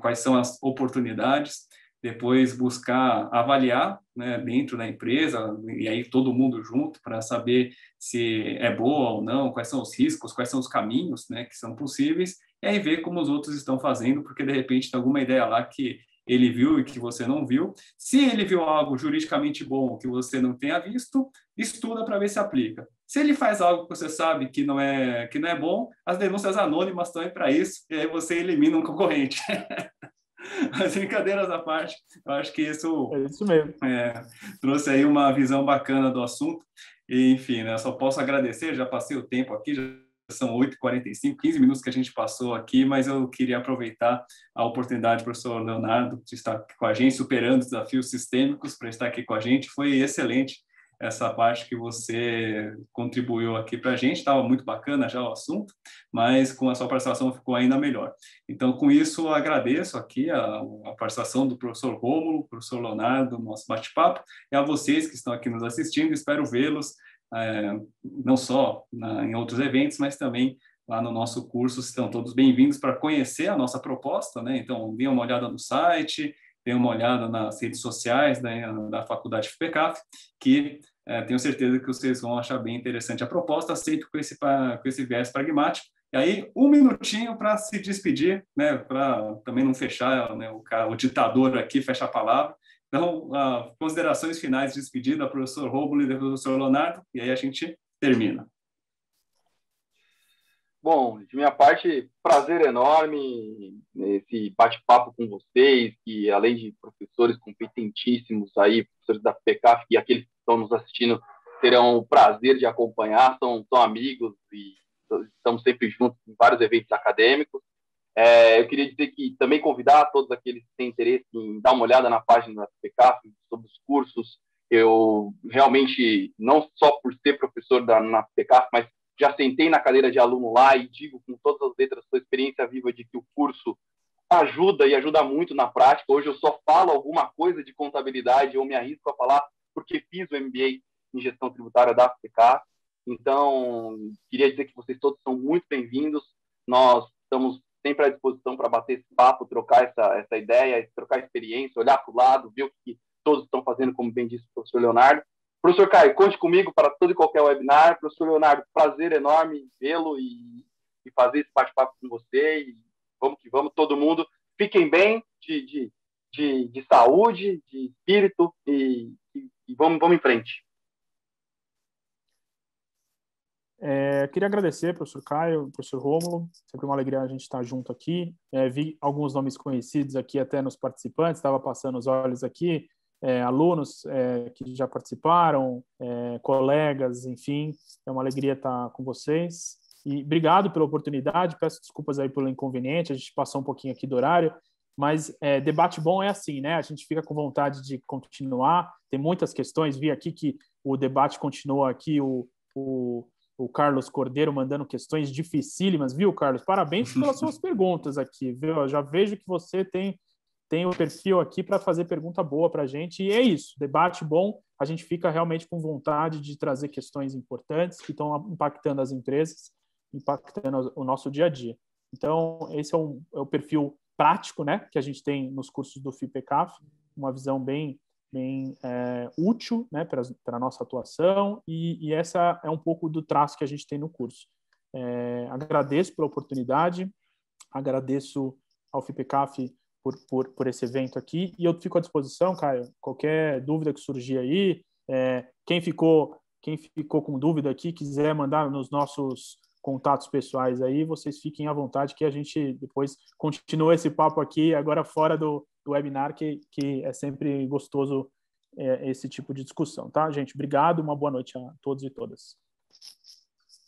quais são as oportunidades, depois buscar avaliar, né, dentro da empresa, e aí todo mundo junto, para saber se é boa ou não, quais são os riscos, quais são os caminhos, né, que são possíveis, e aí ver como os outros estão fazendo, porque de repente tem alguma ideia lá que ele viu e que você não viu. Se ele viu algo juridicamente bom que você não tenha visto, estuda para ver se aplica. Se ele faz algo que você sabe que não é bom, as denúncias anônimas estão aí para isso, e aí você elimina um concorrente. Mas brincadeiras à parte, eu acho que isso, É isso mesmo. trouxe aí uma visão bacana do assunto. E, enfim, né, eu só posso agradecer, já passei o tempo aqui, já são 8h45, 15 minutos que a gente passou aqui, mas eu queria aproveitar a oportunidade, professor Leonardo, de estar aqui com a gente, superando desafios sistêmicos, para estar aqui com a gente. Foi excelente essa parte que você contribuiu aqui para a gente, estava muito bacana já o assunto, mas com a sua participação ficou ainda melhor. Então, com isso, eu agradeço aqui a participação do professor Rômulo, do professor Leonardo, no nosso bate-papo, e a vocês que estão aqui nos assistindo, espero vê-los, não só em outros eventos, mas também lá no nosso curso. Estão todos bem-vindos para conhecer a nossa proposta, né? Então, dê uma olhada no site, dê uma olhada nas redes sociais da Faculdade FPCAF, que tenho certeza que vocês vão achar bem interessante a proposta, sempre com esse viés pragmático. E aí, um minutinho para se despedir, né, para também não fechar, né, o ditador aqui, fecha a palavra. Então, considerações finais de despedida, professor Rômulo e professor Leonardo, e aí a gente termina. Bom, de minha parte, prazer enorme nesse bate-papo com vocês, que além de professores competentíssimos aí, professores da FPCAF e aqueles que estão nos assistindo terão o prazer de acompanhar, são amigos e estamos sempre juntos em vários eventos acadêmicos. Eu queria dizer que também convidar todos aqueles que têm interesse em dar uma olhada na página da FPCAF sobre os cursos. Eu realmente, não só por ser professor na FPCAF, mas já sentei na cadeira de aluno lá e digo com todas as letras sua experiência viva de que o curso ajuda e ajuda muito na prática. Hoje eu só falo alguma coisa de contabilidade ou me arrisco a falar porque fiz o MBA em gestão tributária da FPCAF. Então, queria dizer que vocês todos são muito bem-vindos. Nós estamos sempre à disposição para bater esse papo, trocar essa ideia, trocar experiência, olhar para o lado, ver o que todos estão fazendo, como bem disse o professor Leonardo. Professor Caio, conte comigo para todo e qualquer webinar. Professor Leonardo, prazer enorme vê-lo e fazer esse bate-papo com você. E vamos que vamos, todo mundo. Fiquem bem, de saúde, de espírito e vamos em frente. Queria agradecer, professor Caio, professor Rômulo, sempre uma alegria a gente estar junto aqui. Vi alguns nomes conhecidos aqui até nos participantes, estava passando os olhos aqui, alunos que já participaram, colegas, enfim, é uma alegria estar com vocês. E obrigado pela oportunidade, peço desculpas aí pelo inconveniente, a gente passou um pouquinho aqui do horário, mas debate bom é assim, né? A gente fica com vontade de continuar, tem muitas questões, vi aqui que o debate continua aqui, o Carlos Cordeiro mandando questões dificílimas, viu, Carlos? Parabéns pelas suas perguntas aqui, viu? Eu já vejo que você tem o perfil aqui para fazer pergunta boa para a gente, e é isso, debate bom, a gente fica realmente com vontade de trazer questões importantes que estão impactando as empresas, impactando o nosso dia a dia. Então, esse é o perfil prático, né, que a gente tem nos cursos do FIPECAF, uma visão bem útil, né, para a nossa atuação, e essa é um pouco do traço que a gente tem no curso. Agradeço pela oportunidade, agradeço ao FIPECAF por esse evento aqui, e eu fico à disposição, Caio, qualquer dúvida que surgir aí, quem ficou com dúvida aqui, quiser mandar nos nossos contatos pessoais aí, vocês fiquem à vontade, que a gente depois continua esse papo aqui, agora fora do webinar, que é sempre gostoso esse tipo de discussão, tá, gente? Obrigado, uma boa noite a todos e todas.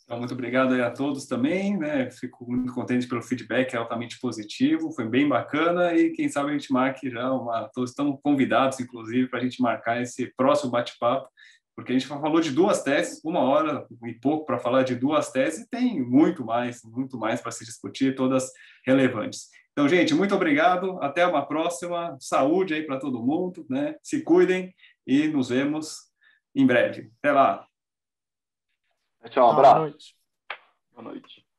Então, muito obrigado aí a todos também, né? Fico muito contente pelo feedback, é altamente positivo, foi bem bacana, e quem sabe a gente marque já todos estão convidados, inclusive, para a gente marcar esse próximo bate-papo, porque a gente falou de 2 teses, 1 hora e pouco para falar de 2 teses, e tem muito mais para se discutir, todas relevantes. Então, gente, muito obrigado, até uma próxima, saúde aí para todo mundo, né? Se cuidem e nos vemos em breve. Até lá! Tchau, um abraço. Boa noite. Boa noite.